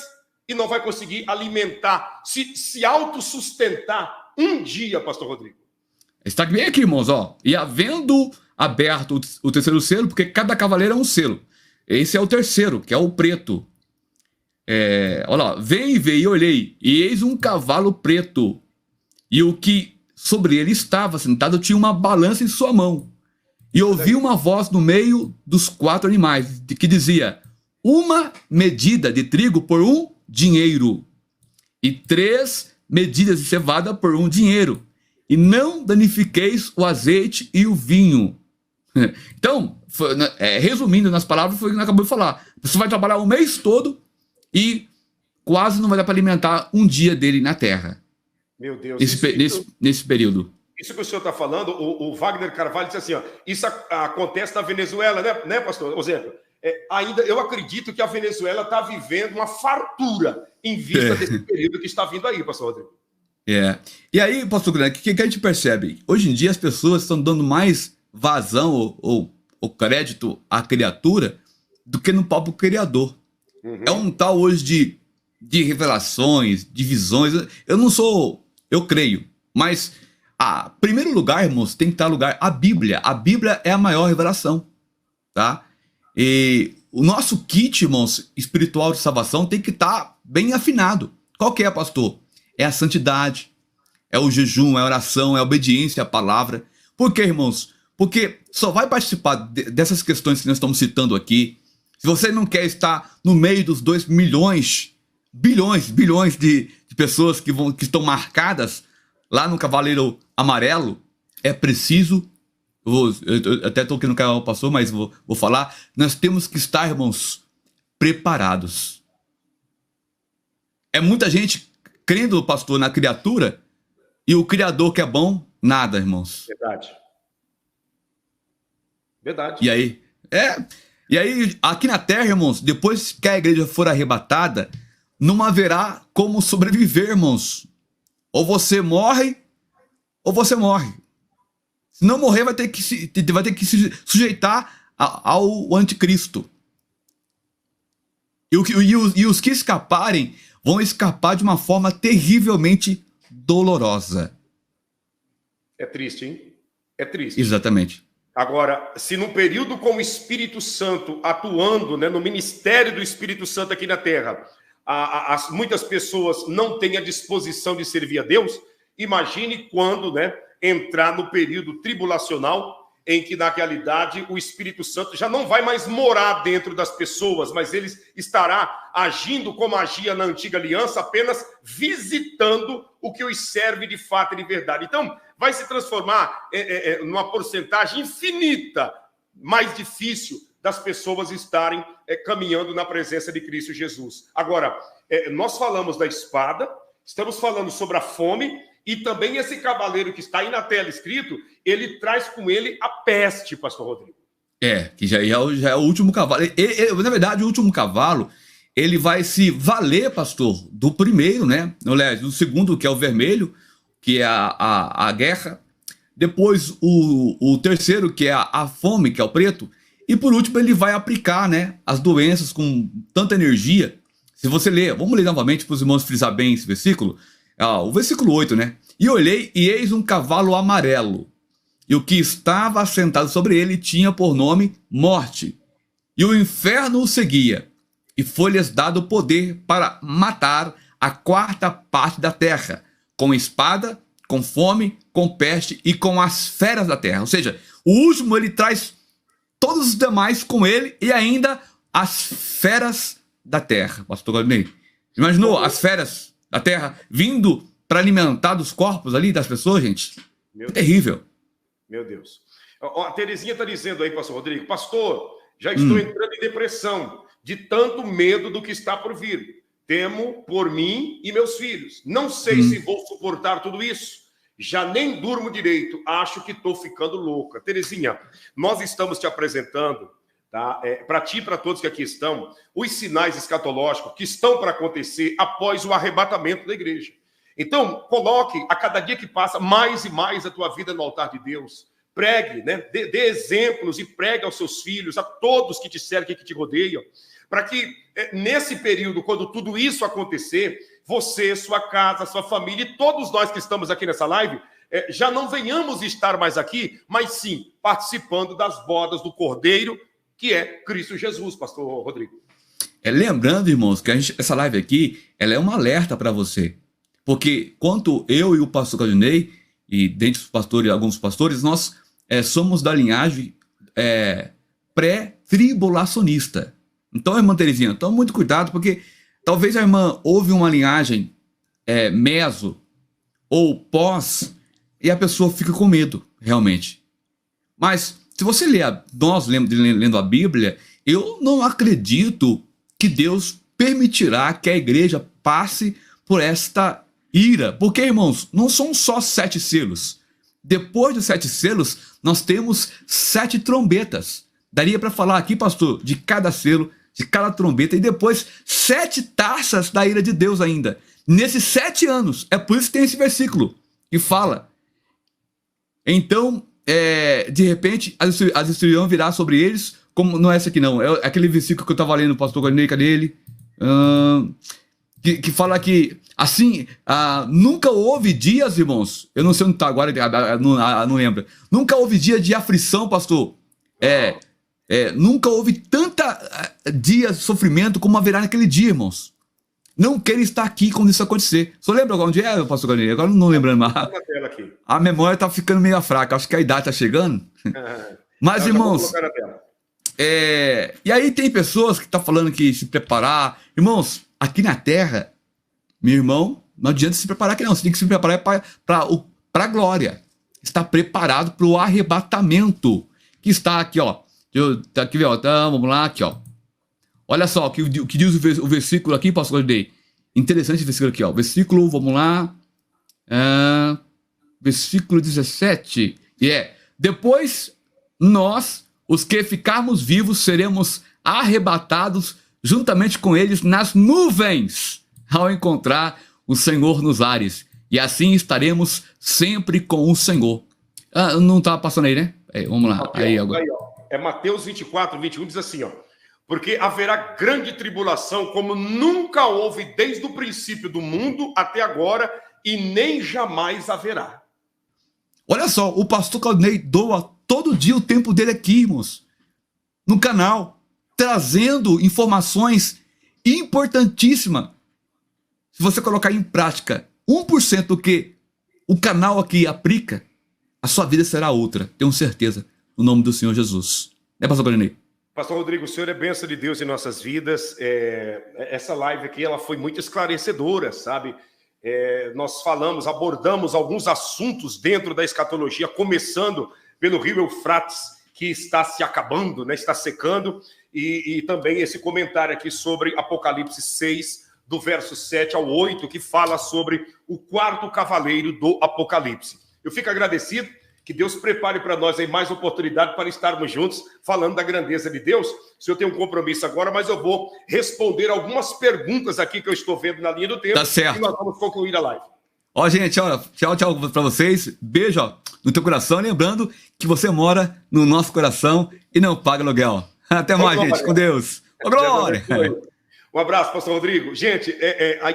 Speaker 1: e não vai conseguir alimentar, se autossustentar um dia, pastor Rodrigo.
Speaker 2: Está bem aqui, irmãos, ó. E havendo aberto o terceiro selo, porque cada cavaleiro é um selo. Esse é o terceiro, que é o preto. Olha lá, vem e veio, olhei, e eis um cavalo preto, e o que sobre ele estava sentado tinha uma balança em sua mão. E ouvi uma voz no meio dos 4 animais, que dizia, uma medida de trigo por um dinheiro, e 3 medidas de cevada por um dinheiro, e não danifiqueis o azeite e o vinho. Então, resumindo nas palavras, foi o que nós acabamos de falar. Você vai trabalhar o mês todo e quase não vai dar para alimentar um dia dele na terra.
Speaker 1: Meu Deus.
Speaker 2: Nesse período.
Speaker 1: Isso que o senhor está falando, o Wagner Carvalho disse assim, ó, isso acontece na Venezuela, né pastor? Por exemplo, ainda eu acredito que a Venezuela está vivendo uma fartura em vista desse período que está vindo aí, pastor Rodrigo.
Speaker 2: E aí, pastor Grande, o que a gente percebe? Hoje em dia as pessoas estão dando mais vazão ou crédito à criatura do que no próprio Criador. É um tal hoje de revelações, de visões. Eu creio, mas em primeiro lugar, irmãos, tem que estar lugar a Bíblia. A Bíblia é a maior revelação, tá? E o nosso kit, irmãos, espiritual de salvação tem que estar bem afinado. Qual que é, pastor? É a santidade, é o jejum, é a oração, é a obediência à palavra. Por quê, irmãos? Porque só vai participar dessas questões que nós estamos citando aqui se você não quer estar no meio dos 2 milhões, bilhões de pessoas que estão marcadas lá no Cavaleiro Amarelo. É preciso, eu até estou aqui no canal pastor, mas vou falar, nós temos que estar, irmãos, preparados. É muita gente crendo, pastor, na criatura, e o Criador que é bom, nada, irmãos.
Speaker 1: Verdade.
Speaker 2: E aí, aqui na terra, irmãos, depois que a igreja for arrebatada, não haverá como sobreviver, irmãos. Ou você morre, ou você morre. Se não morrer, vai ter que se sujeitar ao anticristo. E os que escaparem vão escapar de uma forma terrivelmente dolorosa.
Speaker 1: É triste, hein? É triste.
Speaker 2: Exatamente.
Speaker 1: Agora, se num período com o Espírito Santo atuando, né, no ministério do Espírito Santo aqui na Terra, muitas pessoas não têm a disposição de servir a Deus, imagine quando, né, entrar no período tribulacional, em que, na realidade, o Espírito Santo já não vai mais morar dentro das pessoas, mas ele estará agindo como agia na antiga aliança, apenas visitando o que os serve de fato e de verdade. Então, vai se transformar numa porcentagem infinita, mais difícil das pessoas estarem caminhando na presença de Cristo Jesus. Agora, nós falamos da espada, estamos falando sobre a fome, e também esse cavaleiro que está aí na tela escrito, ele traz com ele a peste, pastor Rodrigo.
Speaker 2: Que já é o último cavalo. Na verdade, o último cavalo, ele vai se valer, pastor, do primeiro, né? Do segundo, que é o vermelho, que é a guerra. Depois, o terceiro, que é a fome, que é o preto. E por último, ele vai aplicar, né, as doenças com tanta energia. Se você ler, vamos ler novamente para os irmãos frisar bem esse versículo. O versículo 8, né? E olhei, e eis um cavalo amarelo, e o que estava assentado sobre ele tinha por nome Morte, e o inferno o seguia, e foi-lhes dado poder para matar a quarta parte da terra, com espada, com fome, com peste e com as feras da terra. Ou seja, o último ele traz todos os demais com ele e ainda as feras da terra. Pastor Galdinei, imaginou as feras da terra vindo para alimentar dos corpos ali das pessoas, gente? É terrível.
Speaker 1: Meu Deus. A Terezinha está dizendo aí, pastor Rodrigo, pastor, já estou entrando em depressão, de tanto medo do que está por vir. Temo por mim e meus filhos. Não sei se vou suportar tudo isso. Já nem durmo direito. Acho que estou ficando louca. Terezinha, nós estamos te apresentando, tá? Para ti e para todos que aqui estão, os sinais escatológicos que estão para acontecer após o arrebatamento da igreja. Então, coloque a cada dia que passa mais e mais a tua vida no altar de Deus. Pregue, né? Dê exemplos e pregue aos seus filhos, a todos que te cercam e que te rodeiam, para que nesse período, quando tudo isso acontecer, você, sua casa, sua família e todos nós que estamos aqui nessa live, já não venhamos estar mais aqui, mas sim participando das bodas do Cordeiro, que é Cristo Jesus, pastor Rodrigo.
Speaker 2: Lembrando, irmãos, que essa live aqui, ela é um alerta para você. Porque quanto eu e o pastor Galdinei, e dentre os pastores, alguns pastores, nós somos da linhagem pré-tribulacionista. Então, irmã Terezinha, tome muito cuidado, porque talvez a irmã ouve uma linhagem meso ou pós, e a pessoa fica com medo, realmente. Mas, se você nós lendo a Bíblia, eu não acredito que Deus permitirá que a igreja passe por esta ira. Porque, irmãos, não são só 7 selos. Depois dos 7 selos, nós temos 7 trombetas. Daria para falar aqui, pastor, de cada selo, de cada trombeta, e depois 7 taças da ira de Deus ainda. Nesses 7 anos. É por isso que tem esse versículo que fala. Então, de repente, a destruição virá sobre eles, como não é essa aqui não, é aquele versículo que eu estava lendo, o pastor Galdinei, cadê ele? Que fala que, assim, nunca houve dias, irmãos, eu não sei onde está agora, não lembro, nunca houve dia de aflição, pastor, nunca houve tanta dias de sofrimento como haverá naquele dia, irmãos. Não quero estar aqui quando isso acontecer. Só lembra onde é, pastor Galdinei? Agora não lembrando mais. A memória está ficando meio fraca, acho que a idade está chegando. Mas, irmãos, e aí tem pessoas que estão falando que se preparar. Irmãos, aqui na terra, meu irmão, não adianta se preparar aqui não. Você tem que se preparar para a glória. Está preparado para o arrebatamento. Que está aqui, ó. Aqui, ó. Então, vamos lá, aqui, ó. Olha só o que diz o versículo aqui, pastor Galdinei. Interessante esse versículo aqui, ó. Versículo, vamos lá. Versículo 17. Depois nós, os que ficarmos vivos, seremos arrebatados juntamente com eles nas nuvens, ao encontrar o Senhor nos ares. E assim estaremos sempre com o Senhor. Não está passando aí, né? Vamos lá. Aí, agora.
Speaker 1: Aí, ó. Mateus 24, 21, diz assim, ó. porque haverá grande tribulação, como nunca houve desde o princípio do mundo até agora, e nem jamais haverá.
Speaker 2: Olha só, o pastor Claudinei doa todo dia o tempo dele aqui, irmãos, no canal, trazendo informações importantíssimas. Se você colocar em prática 1% do que o canal aqui aplica, a sua vida será outra, tenho certeza, no nome do Senhor Jesus. Pastor Claudinei?
Speaker 1: Pastor Rodrigo, o senhor é bênção de Deus em nossas vidas. Essa live aqui ela foi muito esclarecedora, sabe? Nós abordamos alguns assuntos dentro da escatologia, começando pelo rio Eufrates, que está se acabando, né? Está secando, e também esse comentário aqui sobre Apocalipse 6, do verso 7 ao 8, que fala sobre o quarto cavaleiro do Apocalipse. Eu fico agradecido. Que Deus prepare para nós aí mais oportunidade para estarmos juntos falando da grandeza de Deus. O senhor tem um compromisso agora, mas eu vou responder algumas perguntas aqui que eu estou vendo na linha do tempo.
Speaker 2: Tá certo.
Speaker 1: E nós vamos concluir a live.
Speaker 2: Ó, gente, ó, tchau para vocês. Beijo, ó, no teu coração. Lembrando que você mora no nosso coração e não paga aluguel. Até mais, gente. Com Deus. Ô, glória.
Speaker 1: Um abraço, pastor Rodrigo. Gente,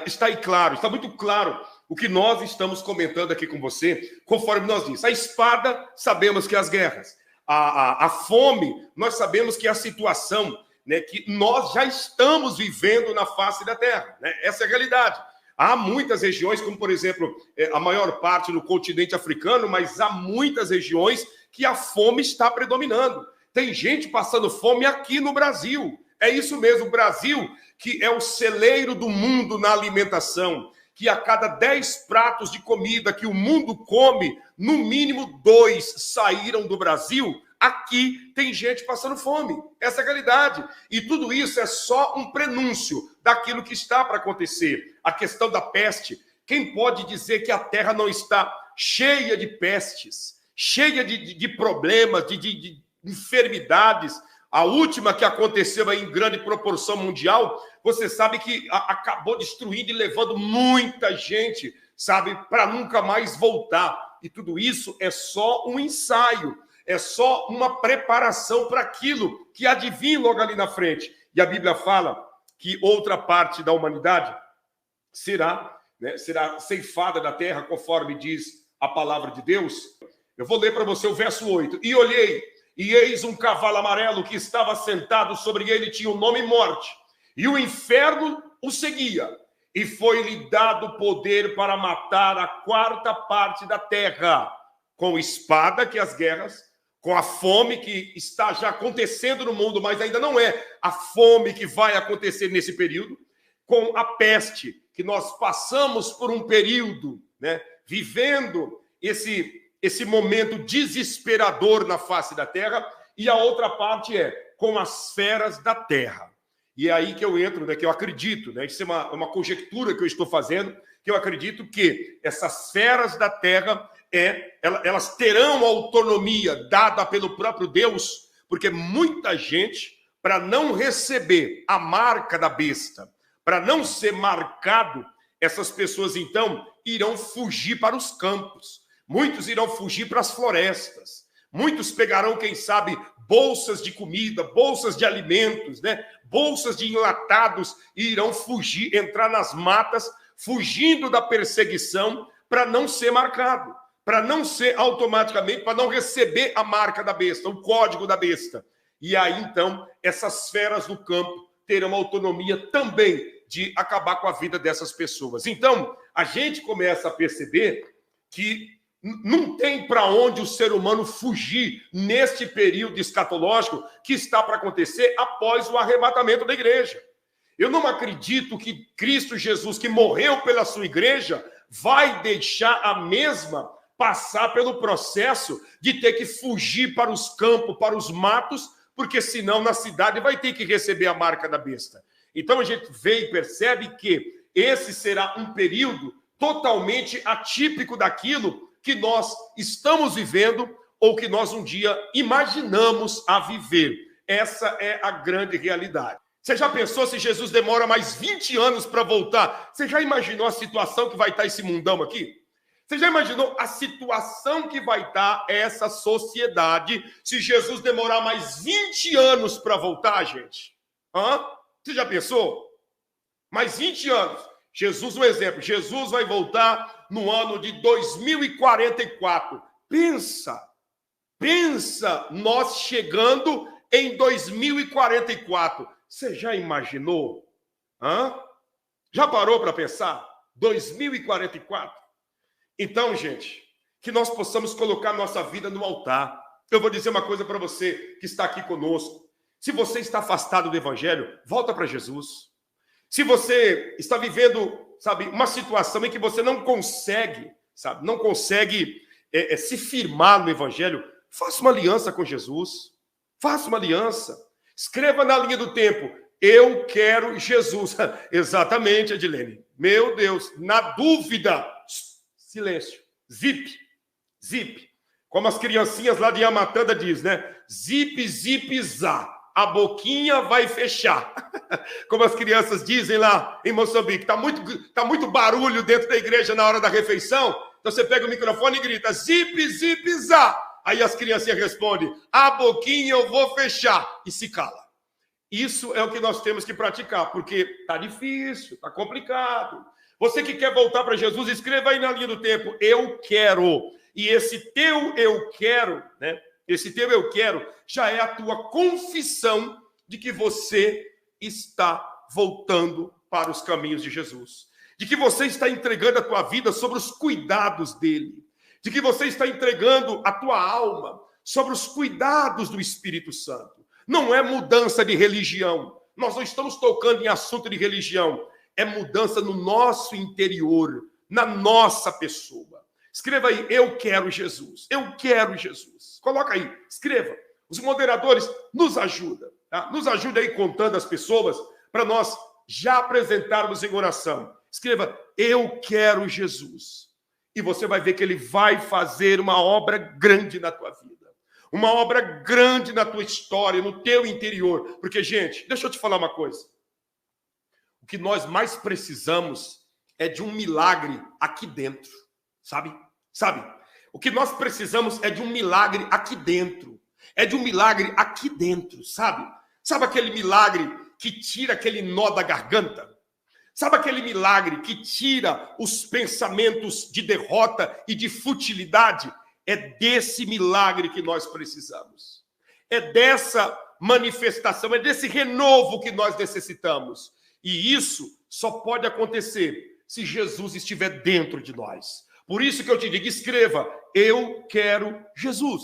Speaker 1: está aí claro, está muito claro o que nós estamos comentando aqui com você, conforme nós disse. A espada, sabemos que as guerras. A fome, nós sabemos que é a situação, né, que nós já estamos vivendo na face da terra. Né? Essa é a realidade. Há muitas regiões, como por exemplo, a maior parte no continente africano, mas há muitas regiões que a fome está predominando. Tem gente passando fome aqui no Brasil. É isso mesmo, o Brasil, que é o celeiro do mundo na alimentação, que a cada 10 pratos de comida que o mundo come, no mínimo 2 saíram do Brasil. Aqui tem gente passando fome. Essa é a realidade. E tudo isso é só um prenúncio daquilo que está para acontecer. A questão da peste. Quem pode dizer que a terra não está cheia de pestes, cheia de problemas, de enfermidades? A última que aconteceu aí em grande proporção mundial, você sabe que acabou destruindo e levando muita gente, sabe, para nunca mais voltar. E tudo isso é só um ensaio, é só uma preparação para aquilo que há de vir logo ali na frente. E a Bíblia fala que outra parte da humanidade será ceifada da terra, conforme diz a palavra de Deus. Eu vou ler para você o verso 8. E olhei, e eis um cavalo amarelo que estava sentado, sobre ele tinha o nome Morte, e o inferno o seguia, e foi-lhe dado poder para matar a quarta parte da terra, com espada, que é as guerras, com a fome que está já acontecendo no mundo, mas ainda não é a fome que vai acontecer nesse período, com a peste, que nós passamos por um período, né, vivendo esse momento desesperador na face da terra, e a outra parte é com as feras da terra. E é aí que eu entro, né, que eu acredito, né, isso é uma conjectura que eu estou fazendo, que eu acredito que essas feras da terra, elas terão autonomia dada pelo próprio Deus, porque muita gente, para não receber a marca da besta, para não ser marcado, essas pessoas, então, irão fugir para os campos. Muitos irão fugir para as florestas. Muitos pegarão, quem sabe, bolsas de comida, bolsas de alimentos, né? Bolsas de enlatados, e irão fugir, entrar nas matas, fugindo da perseguição, para não ser marcado, para não ser automaticamente, para não receber a marca da besta, o código da besta. E aí, então, essas feras do campo terão autonomia também de acabar com a vida dessas pessoas. Então, a gente começa a perceber que não tem para onde o ser humano fugir neste período escatológico que está para acontecer após o arrebatamento da igreja. Eu não acredito que Cristo Jesus, que morreu pela sua igreja, vai deixar a mesma passar pelo processo de ter que fugir para os campos, para os matos, porque senão na cidade vai ter que receber a marca da besta. Então a gente vê e percebe que esse será um período totalmente atípico daquilo que nós estamos vivendo ou que nós um dia imaginamos a viver. Essa é a grande realidade. Você já pensou se Jesus demora mais 20 anos para voltar? Você já imaginou a situação que vai estar esse mundão aqui? Você já imaginou a situação que vai estar essa sociedade se Jesus demorar mais 20 anos para voltar, gente? Hã? Você já pensou? Mais 20 anos. Jesus, um exemplo. Jesus vai voltar no ano de 2044. Pensa nós chegando em 2044. Você já imaginou? Hã? Já parou para pensar? 2044. Então, gente, que nós possamos colocar nossa vida no altar. Eu vou dizer uma coisa para você que está aqui conosco. Se você está afastado do evangelho, volta para Jesus. Se você está vivendo, sabe, uma situação em que você não consegue, sabe, não consegue se firmar no evangelho, faça uma aliança com Jesus. Faça uma aliança. Escreva na linha do tempo: eu quero Jesus. Exatamente, Edilene. Meu Deus, na dúvida, silêncio. Zip. Como as criancinhas lá de Yamatanda diz, né? Zip, zip, zá. A boquinha vai fechar. Como as crianças dizem lá em Moçambique. Tá muito barulho dentro da igreja na hora da refeição. Então você pega o microfone e grita: zip, zip, zá. Aí as criancinhas respondem: a boquinha eu vou fechar. E se cala. Isso é o que nós temos que praticar, porque tá difícil, tá complicado. Você que quer voltar para Jesus, escreva aí na linha do tempo: eu quero. E esse teu eu quero, né? Esse teu eu quero já é a tua confissão de que você está voltando para os caminhos de Jesus. De que você está entregando a tua vida sobre os cuidados dele. De que você está entregando a tua alma sobre os cuidados do Espírito Santo. Não é mudança de religião. Nós não estamos tocando em assunto de religião. É mudança no nosso interior, na nossa pessoa. Escreva aí: eu quero Jesus. Eu quero Jesus. Coloca aí, escreva. Os moderadores nos ajudam. Tá? Nos ajuda aí contando as pessoas para nós já apresentarmos em oração. Escreva: eu quero Jesus. E você vai ver que ele vai fazer uma obra grande na tua vida. Uma obra grande na tua história, no teu interior. Porque, gente, deixa eu te falar uma coisa. O que nós mais precisamos é de um milagre aqui dentro. Sabe? O que nós precisamos é de um milagre aqui dentro. É de um milagre aqui dentro, sabe? Sabe aquele milagre que tira aquele nó da garganta? Sabe aquele milagre que tira os pensamentos de derrota e de futilidade? É desse milagre que nós precisamos. É dessa manifestação, é desse renovo que nós necessitamos. E isso só pode acontecer se Jesus estiver dentro de nós. Por isso que eu te digo: escreva: eu quero Jesus.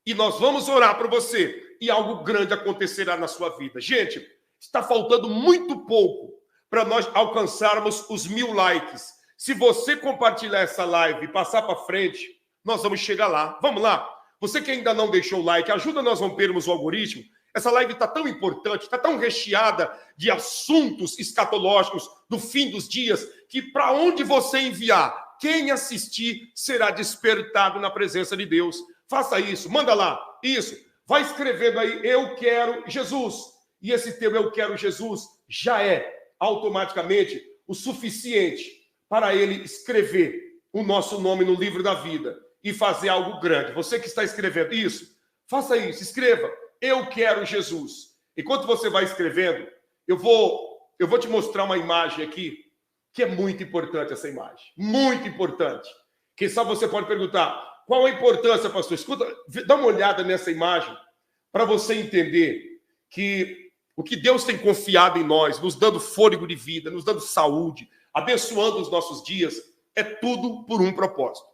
Speaker 1: E nós vamos orar por você. E algo grande acontecerá na sua vida. Gente, está faltando muito pouco para nós alcançarmos os 1000 likes. Se você compartilhar essa live e passar para frente, nós vamos chegar lá. Vamos lá. Você que ainda não deixou o like, ajuda nós a rompermos o algoritmo. Essa live está tão importante, está tão recheada de assuntos escatológicos do fim dos dias, que para onde você enviar, quem assistir será despertado na presença de Deus. Faça isso, manda lá. Isso. Vai escrevendo aí: eu quero Jesus. E esse teu eu quero Jesus já é automaticamente o suficiente para ele escrever o nosso nome no livro da vida e fazer algo grande. Você que está escrevendo isso, faça isso, escreva: eu quero Jesus. Enquanto você vai escrevendo, eu vou te mostrar uma imagem aqui, que é muito importante essa imagem. Muito importante. Quem sabe você pode perguntar: qual a importância, pastor? Escuta, dá uma olhada nessa imagem para você entender que o que Deus tem confiado em nós, nos dando fôlego de vida, nos dando saúde, abençoando os nossos dias, é tudo por um propósito.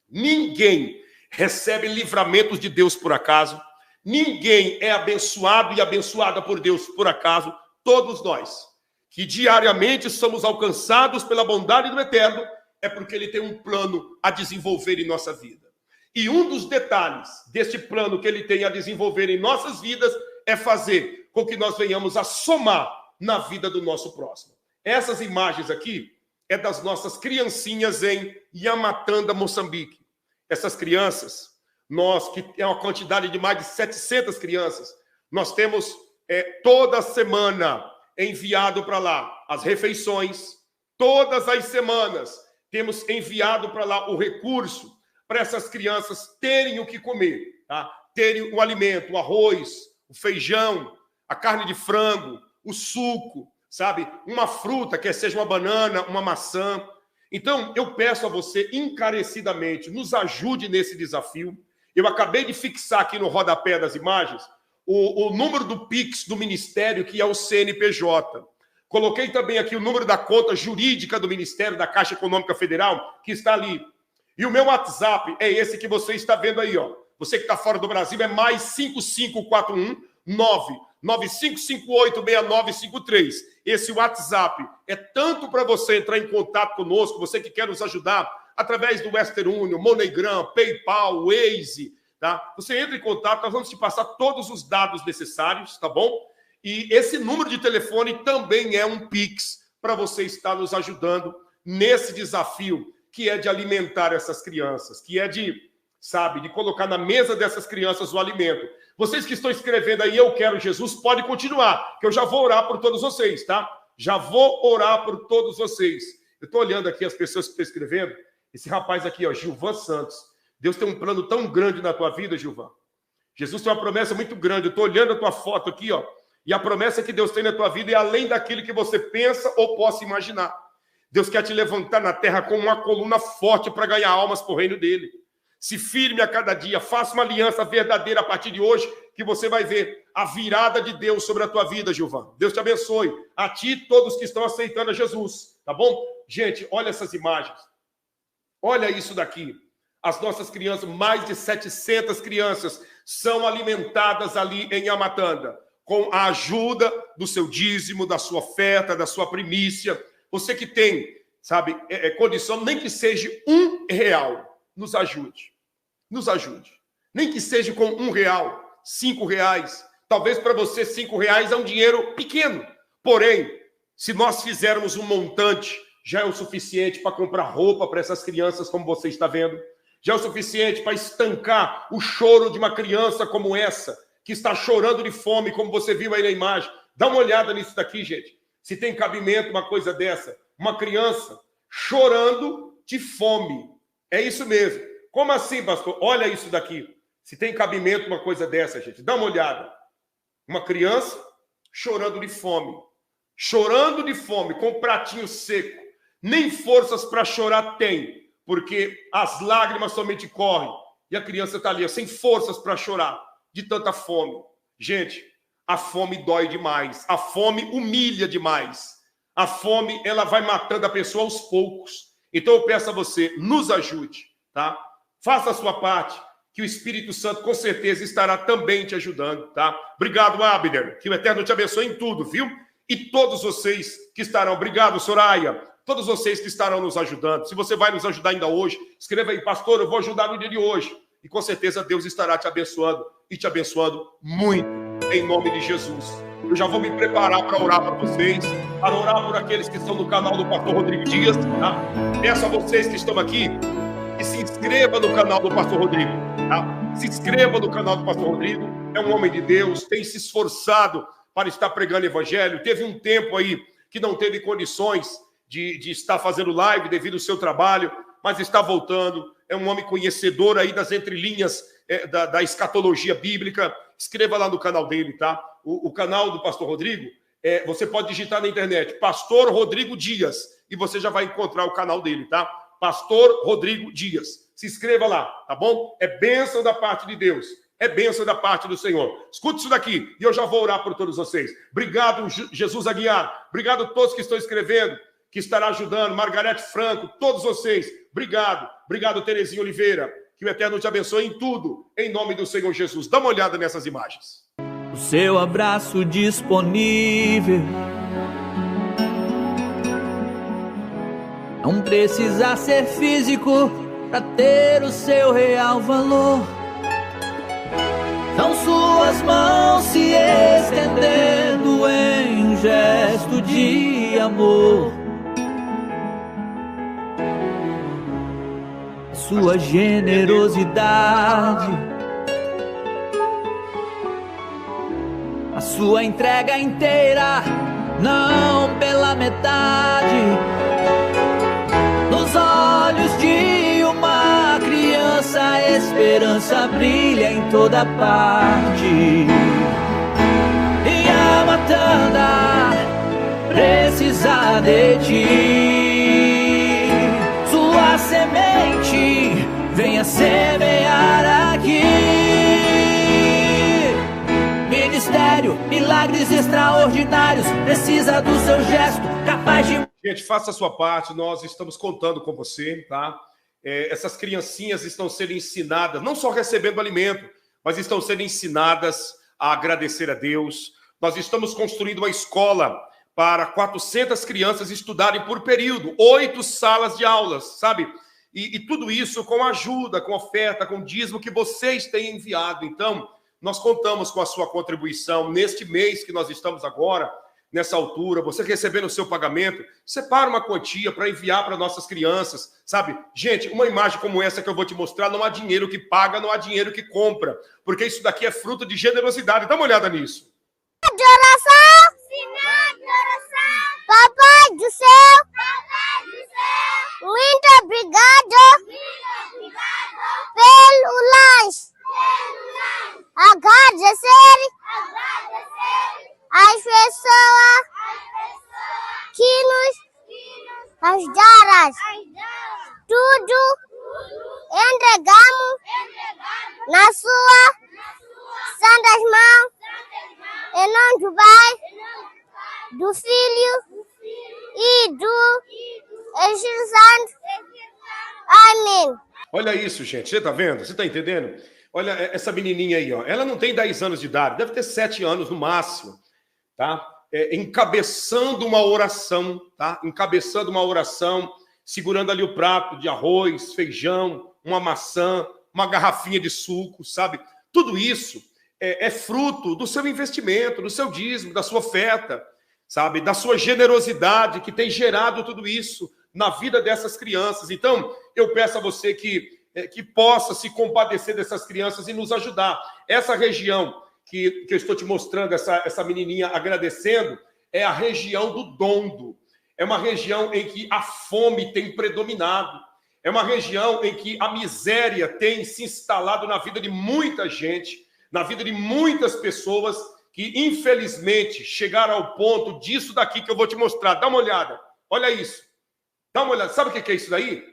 Speaker 1: Ninguém recebe livramentos de Deus por acaso. Ninguém é abençoado e abençoada por Deus por acaso. Todos nós, que diariamente somos alcançados pela bondade do Eterno, é porque ele tem um plano a desenvolver em nossa vida. E um dos detalhes deste plano que ele tem a desenvolver em nossas vidas é fazer com que nós venhamos a somar na vida do nosso próximo. Essas imagens aqui é das nossas criancinhas em Yamatanda, Moçambique. Essas crianças, nós, que é uma quantidade de mais de 700 crianças, nós temos toda semana enviado para lá as refeições. Todas as semanas temos enviado para lá o recurso para essas crianças terem o que comer, tá? Terem o alimento, o arroz, o feijão, a carne de frango, o suco, sabe? Uma fruta, quer seja uma banana, uma maçã. Então, eu peço a você encarecidamente, nos ajude nesse desafio. Eu acabei de fixar aqui no rodapé das imagens o número do Pix do Ministério, que é o CNPJ. Coloquei também aqui o número da conta jurídica do Ministério, da Caixa Econômica Federal, que está ali. E o meu WhatsApp é esse que você está vendo aí, ó. Você que está fora do Brasil é mais 5541 995586953. Esse WhatsApp é tanto para você entrar em contato conosco, você que quer nos ajudar, através do Western Union, MoneyGram, PayPal, Waze, tá? Você entra em contato, nós vamos te passar todos os dados necessários, tá bom? E esse número de telefone também é um Pix para você estar nos ajudando nesse desafio que é de alimentar essas crianças, que é de, sabe, de colocar na mesa dessas crianças o alimento. Vocês que estão escrevendo aí, eu quero Jesus, pode continuar, que eu já vou orar por todos vocês, tá? Já vou orar por todos vocês. Eu estou olhando aqui as pessoas que estão escrevendo. Esse rapaz aqui, ó, Gilvan Santos. Deus tem um plano tão grande na tua vida, Gilvan. Jesus tem uma promessa muito grande. Eu estou olhando a tua foto aqui, ó. E a promessa que Deus tem na tua vida é além daquilo que você pensa ou possa imaginar. Deus quer te levantar na terra como uma coluna forte para ganhar almas para o reino dele. Se firme a cada dia, faça uma aliança verdadeira a partir de hoje, que você vai ver a virada de Deus sobre a tua vida, Gilvan. Deus te abençoe. A ti e todos que estão aceitando a Jesus, tá bom? Gente, olha essas imagens. Olha isso daqui. As nossas crianças, mais de 700 crianças, são alimentadas ali em Amatanda, com a ajuda do seu dízimo, da sua oferta, da sua primícia. Você que tem, sabe, condição, nem que seja R$1, nos ajude. Nos ajude. Nem que seja com R$1, R$5. Talvez para você R$5 é um dinheiro pequeno. Porém, se nós fizermos um montante, já é o suficiente para comprar roupa para essas crianças, como você está vendo. Já é o suficiente para estancar o choro de uma criança como essa, que está chorando de fome, como você viu aí na imagem. Dá uma olhada nisso daqui, gente. Se tem cabimento uma coisa dessa. Uma criança chorando de fome. É isso mesmo. Como assim, pastor? Olha isso daqui. Se tem cabimento uma coisa dessa, gente. Dá uma olhada. Uma criança chorando de fome. Chorando de fome, com um pratinho seco. Nem forças para chorar tem, porque as lágrimas somente correm. E a criança está ali, sem forças para chorar, de tanta fome. Gente, a fome dói demais. A fome humilha demais. A fome, ela vai matando a pessoa aos poucos. Então eu peço a você, nos ajude, tá? Faça a sua parte, que o Espírito Santo com certeza estará também te ajudando, tá? Obrigado, Abner. Que o Eterno te abençoe em tudo, viu? E todos vocês que estarão, obrigado, Soraya, todos vocês que estarão nos ajudando. Se você vai nos ajudar ainda hoje, escreva aí, pastor, eu vou ajudar no dia de hoje. E com certeza Deus estará te abençoando e te abençoando muito, em nome de Jesus. Eu já vou me preparar para orar para vocês, para orar por aqueles que estão no canal do Pastor Rodrigo Dias, tá? Peço a vocês que estão aqui, que se inscreva no canal do Pastor Rodrigo, tá? Se inscreva no canal do Pastor Rodrigo, é um homem de Deus, tem se esforçado para estar pregando o evangelho. Teve um tempo aí que não teve condições de estar fazendo live devido ao seu trabalho, mas está voltando. É um homem conhecedor aí das entrelinhas da escatologia bíblica. Escreva lá no canal dele, tá? O canal do Pastor Rodrigo, você pode digitar na internet, Pastor Rodrigo Dias, e você já vai encontrar o canal dele, tá? Pastor Rodrigo Dias. Se inscreva lá, tá bom? É bênção da parte de Deus. É bênção da parte do Senhor. Escute isso daqui e eu já vou orar por todos vocês. Obrigado, Jesus Aguiar. Obrigado a todos que estão escrevendo, que estará ajudando. Margarete Franco, todos vocês. Obrigado. Obrigado, Terezinha Oliveira. Que o Eterno te abençoe em tudo, em nome do Senhor Jesus. Dá uma olhada nessas imagens.
Speaker 3: O seu abraço disponível. Não precisa ser físico para ter o seu real valor. São suas mãos se estendendo em gesto de amor. Sua generosidade, a sua entrega inteira, não pela metade. Nos olhos de uma criança, a esperança brilha em toda parte. E quitanda precisa de ti. Sua semente venha semear aqui. Ministério, milagres extraordinários, precisa do seu gesto, capaz de...
Speaker 1: Gente, faça a sua parte, nós estamos contando com você, tá? Essas criancinhas estão sendo ensinadas, não só recebendo alimento, mas estão sendo ensinadas a agradecer a Deus. Nós estamos construindo uma escola para 400 crianças estudarem por período, 8 salas de aulas, sabe? E tudo isso com ajuda, com oferta, com dízimo que vocês têm enviado. Então, nós contamos com a sua contribuição neste mês que nós estamos agora, nessa altura, você recebendo o seu pagamento, separa uma quantia para enviar para nossas crianças, sabe? Gente, uma imagem como essa que eu vou te mostrar, não há dinheiro que paga, não há dinheiro que compra, porque isso daqui é fruto de generosidade. Dá uma olhada nisso.
Speaker 4: Adoração, Papai do céu, muito obrigado pelo lanche. Agradecer as pessoas que nos ajudaram. Tudo entregamos na sua santas mãos, em nome do Pai, do Filho e do Espírito Santo. Amém.
Speaker 1: Olha isso, gente. Você tá vendo? Você tá entendendo? Olha essa menininha aí, ó. Ela não tem 10 anos de idade, deve ter 7 anos no máximo, tá? Encabeçando uma oração, tá? Encabeçando uma oração, segurando ali o prato de arroz, feijão, uma maçã, uma garrafinha de suco, sabe? Tudo isso é fruto do seu investimento, do seu dízimo, da sua oferta, sabe? Da sua generosidade que tem gerado tudo isso na vida dessas crianças. Então, eu peço a você que possa se compadecer dessas crianças e nos ajudar. Essa região que eu estou te mostrando, essa menininha agradecendo, é a região do Dondo. É uma região em que a fome tem predominado. É uma região em que a miséria tem se instalado na vida de muita gente, na vida de muitas pessoas que, infelizmente, chegaram ao ponto disso daqui que eu vou te mostrar. Dá uma olhada. Olha isso. Dá uma olhada. Sabe o que é isso daí?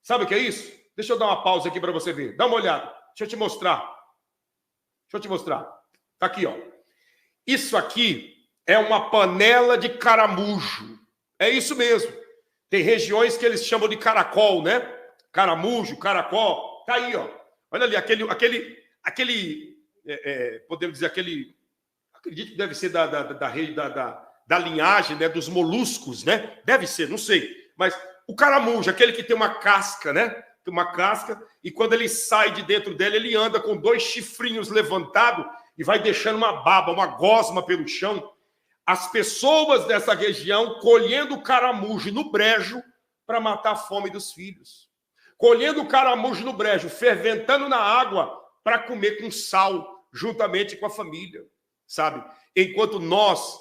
Speaker 1: Sabe o que é isso? Deixa eu dar uma pausa aqui para você ver. Dá uma olhada. Deixa eu te mostrar. Deixa eu te mostrar. Tá aqui, ó. Isso aqui é uma panela de caramujo. É isso mesmo. Tem regiões que eles chamam de caracol, né? Caramujo, caracol. Tá aí, ó. Olha ali, podemos dizer, acredito que deve ser da linhagem, né? Dos moluscos, né? Deve ser, não sei. Mas o caramujo, aquele que tem uma casca, né? Tem uma casca, e quando ele sai de dentro dele, ele anda com 2 chifrinhos levantados e vai deixando uma baba, uma gosma pelo chão. As pessoas dessa região colhendo caramujo no brejo para matar a fome dos filhos. Colhendo caramujo no brejo, ferventando na água para comer com sal, juntamente com a família, sabe? Enquanto nós,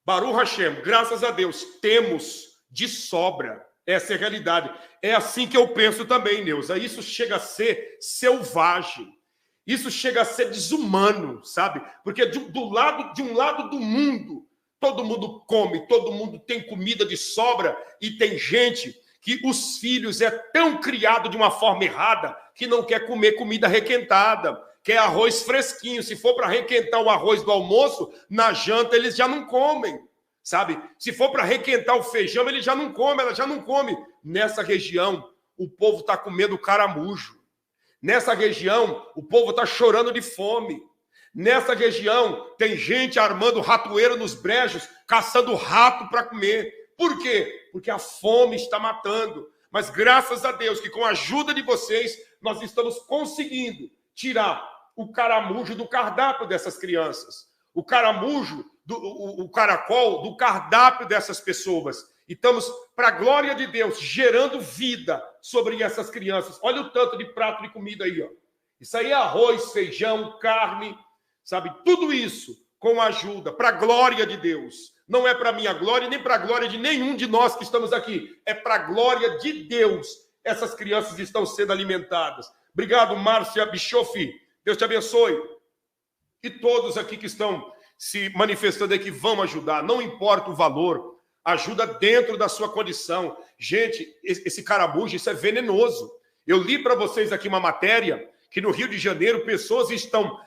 Speaker 1: Baruch Hashem, graças a Deus, temos de sobra. Essa é a realidade. É assim que eu penso também, Neuza. Isso chega a ser selvagem. Isso chega a ser desumano, sabe? Porque de um lado do mundo, todo mundo come, todo mundo tem comida de sobra, e tem gente que os filhos é tão criado de uma forma errada que não quer comer comida requentada, quer arroz fresquinho. Se for para requentar o arroz do almoço, na janta eles já não comem. Sabe? Se for para requentar o feijão, ele já não come, ela já não come. Nessa região, o povo está comendo caramujo. Nessa região, o povo está chorando de fome. Nessa região, tem gente armando ratoeira nos brejos, caçando rato para comer. Por quê? Porque a fome está matando. Mas graças a Deus que com a ajuda de vocês, nós estamos conseguindo tirar o caramujo do cardápio dessas crianças. O caramujo, o caracol do cardápio dessas pessoas. E estamos, para a glória de Deus, gerando vida sobre essas crianças. Olha o tanto de prato de comida aí, ó. Isso aí é arroz, feijão, carne, sabe? Tudo isso com ajuda, para a glória de Deus. Não é para a minha glória, nem para a glória de nenhum de nós que estamos aqui. É para a glória de Deus. Essas crianças estão sendo alimentadas. Obrigado, Márcia Bischoff. Deus te abençoe. E todos aqui que estão se manifestando aqui, vão ajudar, não importa o valor, ajuda dentro da sua condição. Gente, esse caramujo, isso é venenoso. Eu li para vocês aqui uma matéria que no Rio de Janeiro pessoas estão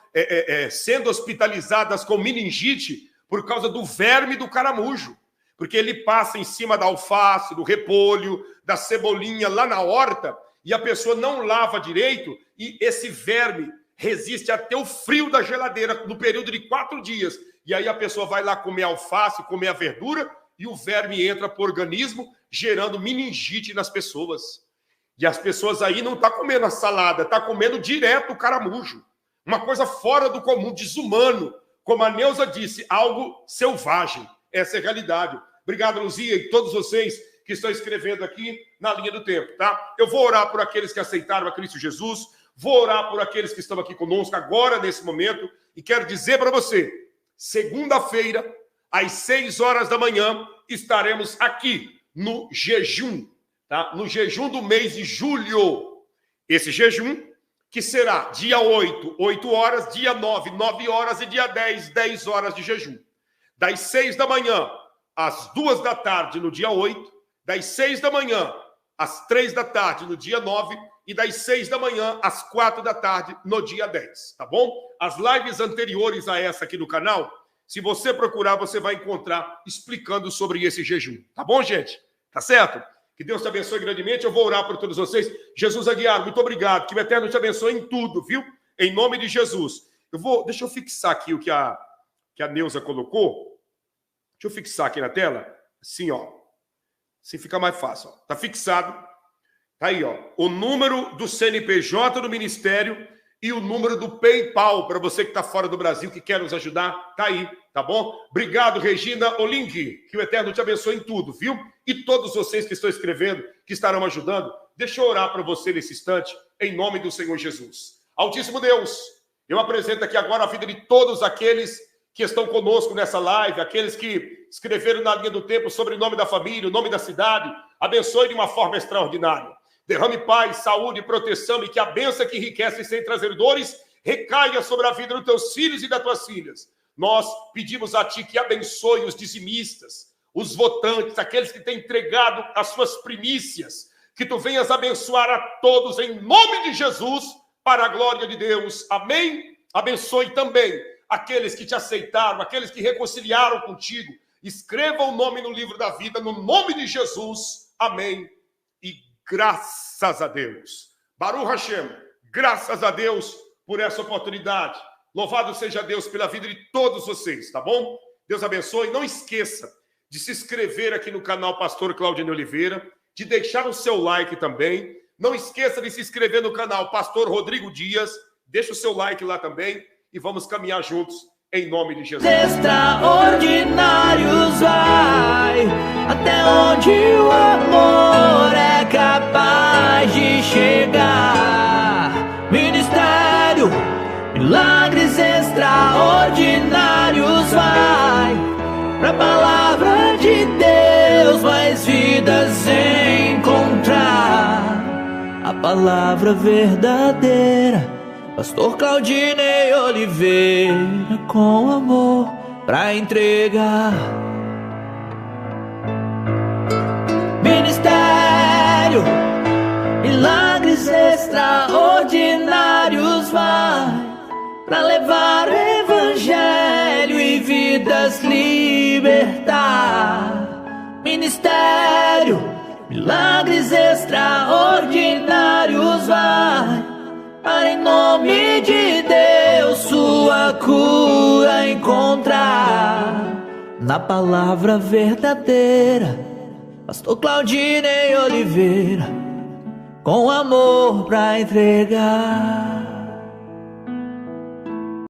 Speaker 1: sendo hospitalizadas com meningite por causa do verme do caramujo, porque ele passa em cima da alface, do repolho, da cebolinha lá na horta, e a pessoa não lava direito, e esse verme resiste até o frio da geladeira no período de 4 dias. E aí a pessoa vai lá comer alface, comer a verdura, e o verme entra para o organismo, gerando meningite nas pessoas. E as pessoas aí não estão comendo a salada, estão comendo direto o caramujo. Uma coisa fora do comum, desumano. Como a Neuza disse, algo selvagem. Essa é a realidade. Obrigado, Luzia, e todos vocês que estão escrevendo aqui na linha do tempo, tá? Eu vou orar por aqueles que aceitaram a Cristo Jesus, vou orar por aqueles que estão aqui conosco agora, nesse momento, e quero dizer para você, segunda-feira, às 6 horas da manhã, estaremos aqui no jejum, tá? No jejum do mês de julho. Esse jejum que será dia 8, 8 horas, dia 9, 9 horas e dia 10, 10 horas de jejum. Das 6 da manhã às 2 da tarde no dia 8, das 6 da manhã às 3 da tarde no dia 9 e das 6 da manhã às 4 da tarde no dia 10, tá bom? As lives anteriores a essa aqui no canal, se você procurar, você vai encontrar explicando sobre esse jejum, tá bom, gente? Tá certo? Que Deus te abençoe grandemente. Eu vou orar por todos vocês. Jesus Aguiar, muito obrigado. Que o Eterno te abençoe em tudo, viu? Em nome de Jesus. Deixa eu fixar aqui o que a Neuza colocou. Deixa eu fixar aqui na tela. Assim, ó. Assim fica mais fácil, ó. Tá fixado. Tá aí, ó. O número do CNPJ do Ministério e o número do PayPal, para você que está fora do Brasil, que quer nos ajudar, tá aí, tá bom? Obrigado, Regina Olingue. Que o Eterno te abençoe em tudo, viu? E todos vocês que estão escrevendo, que estarão ajudando, deixa eu orar para você nesse instante, em nome do Senhor Jesus. Altíssimo Deus, eu apresento aqui agora a vida de todos aqueles que estão conosco nessa live, aqueles que escreveram na linha do tempo sobre o nome da família, o nome da cidade. Abençoe de uma forma extraordinária. Derrame paz, saúde, proteção, e que a bênção que enriquece sem trazer dores recaia sobre a vida dos teus filhos e das tuas filhas. Nós pedimos a ti que abençoe os dizimistas, os votantes, aqueles que têm entregado as suas primícias, que tu venhas abençoar a todos em nome de Jesus, para a glória de Deus. Amém? Abençoe também aqueles que te aceitaram, aqueles que reconciliaram contigo. Escreva o nome no livro da vida, no nome de Jesus. Amém. E graças a Deus. Baruch Hashem, graças a Deus por essa oportunidade. Louvado seja Deus pela vida de todos vocês, tá bom? Deus abençoe. Não esqueça de se inscrever aqui no canal Pastor Claudinei Oliveira, de deixar o seu like também. Não esqueça de se inscrever no canal Pastor Rodrigo Dias. Deixa o seu like lá também e vamos caminhar juntos em nome de Jesus.
Speaker 3: Extraordinários vai até onde o amor é capaz de chegar. Ministério, milagres extraordinários vai pra palavra de Deus, mais vidas encontrar. A palavra verdadeira, Pastor Claudinei Oliveira, com amor pra entregar. Ministério, milagres extraordinários vai pra levar o evangelho e vidas libertar. Ministério, milagres extraordinários vai para, em nome de Deus, sua cura encontrar. Na palavra verdadeira, Pastor Claudinei Oliveira, com amor pra entregar.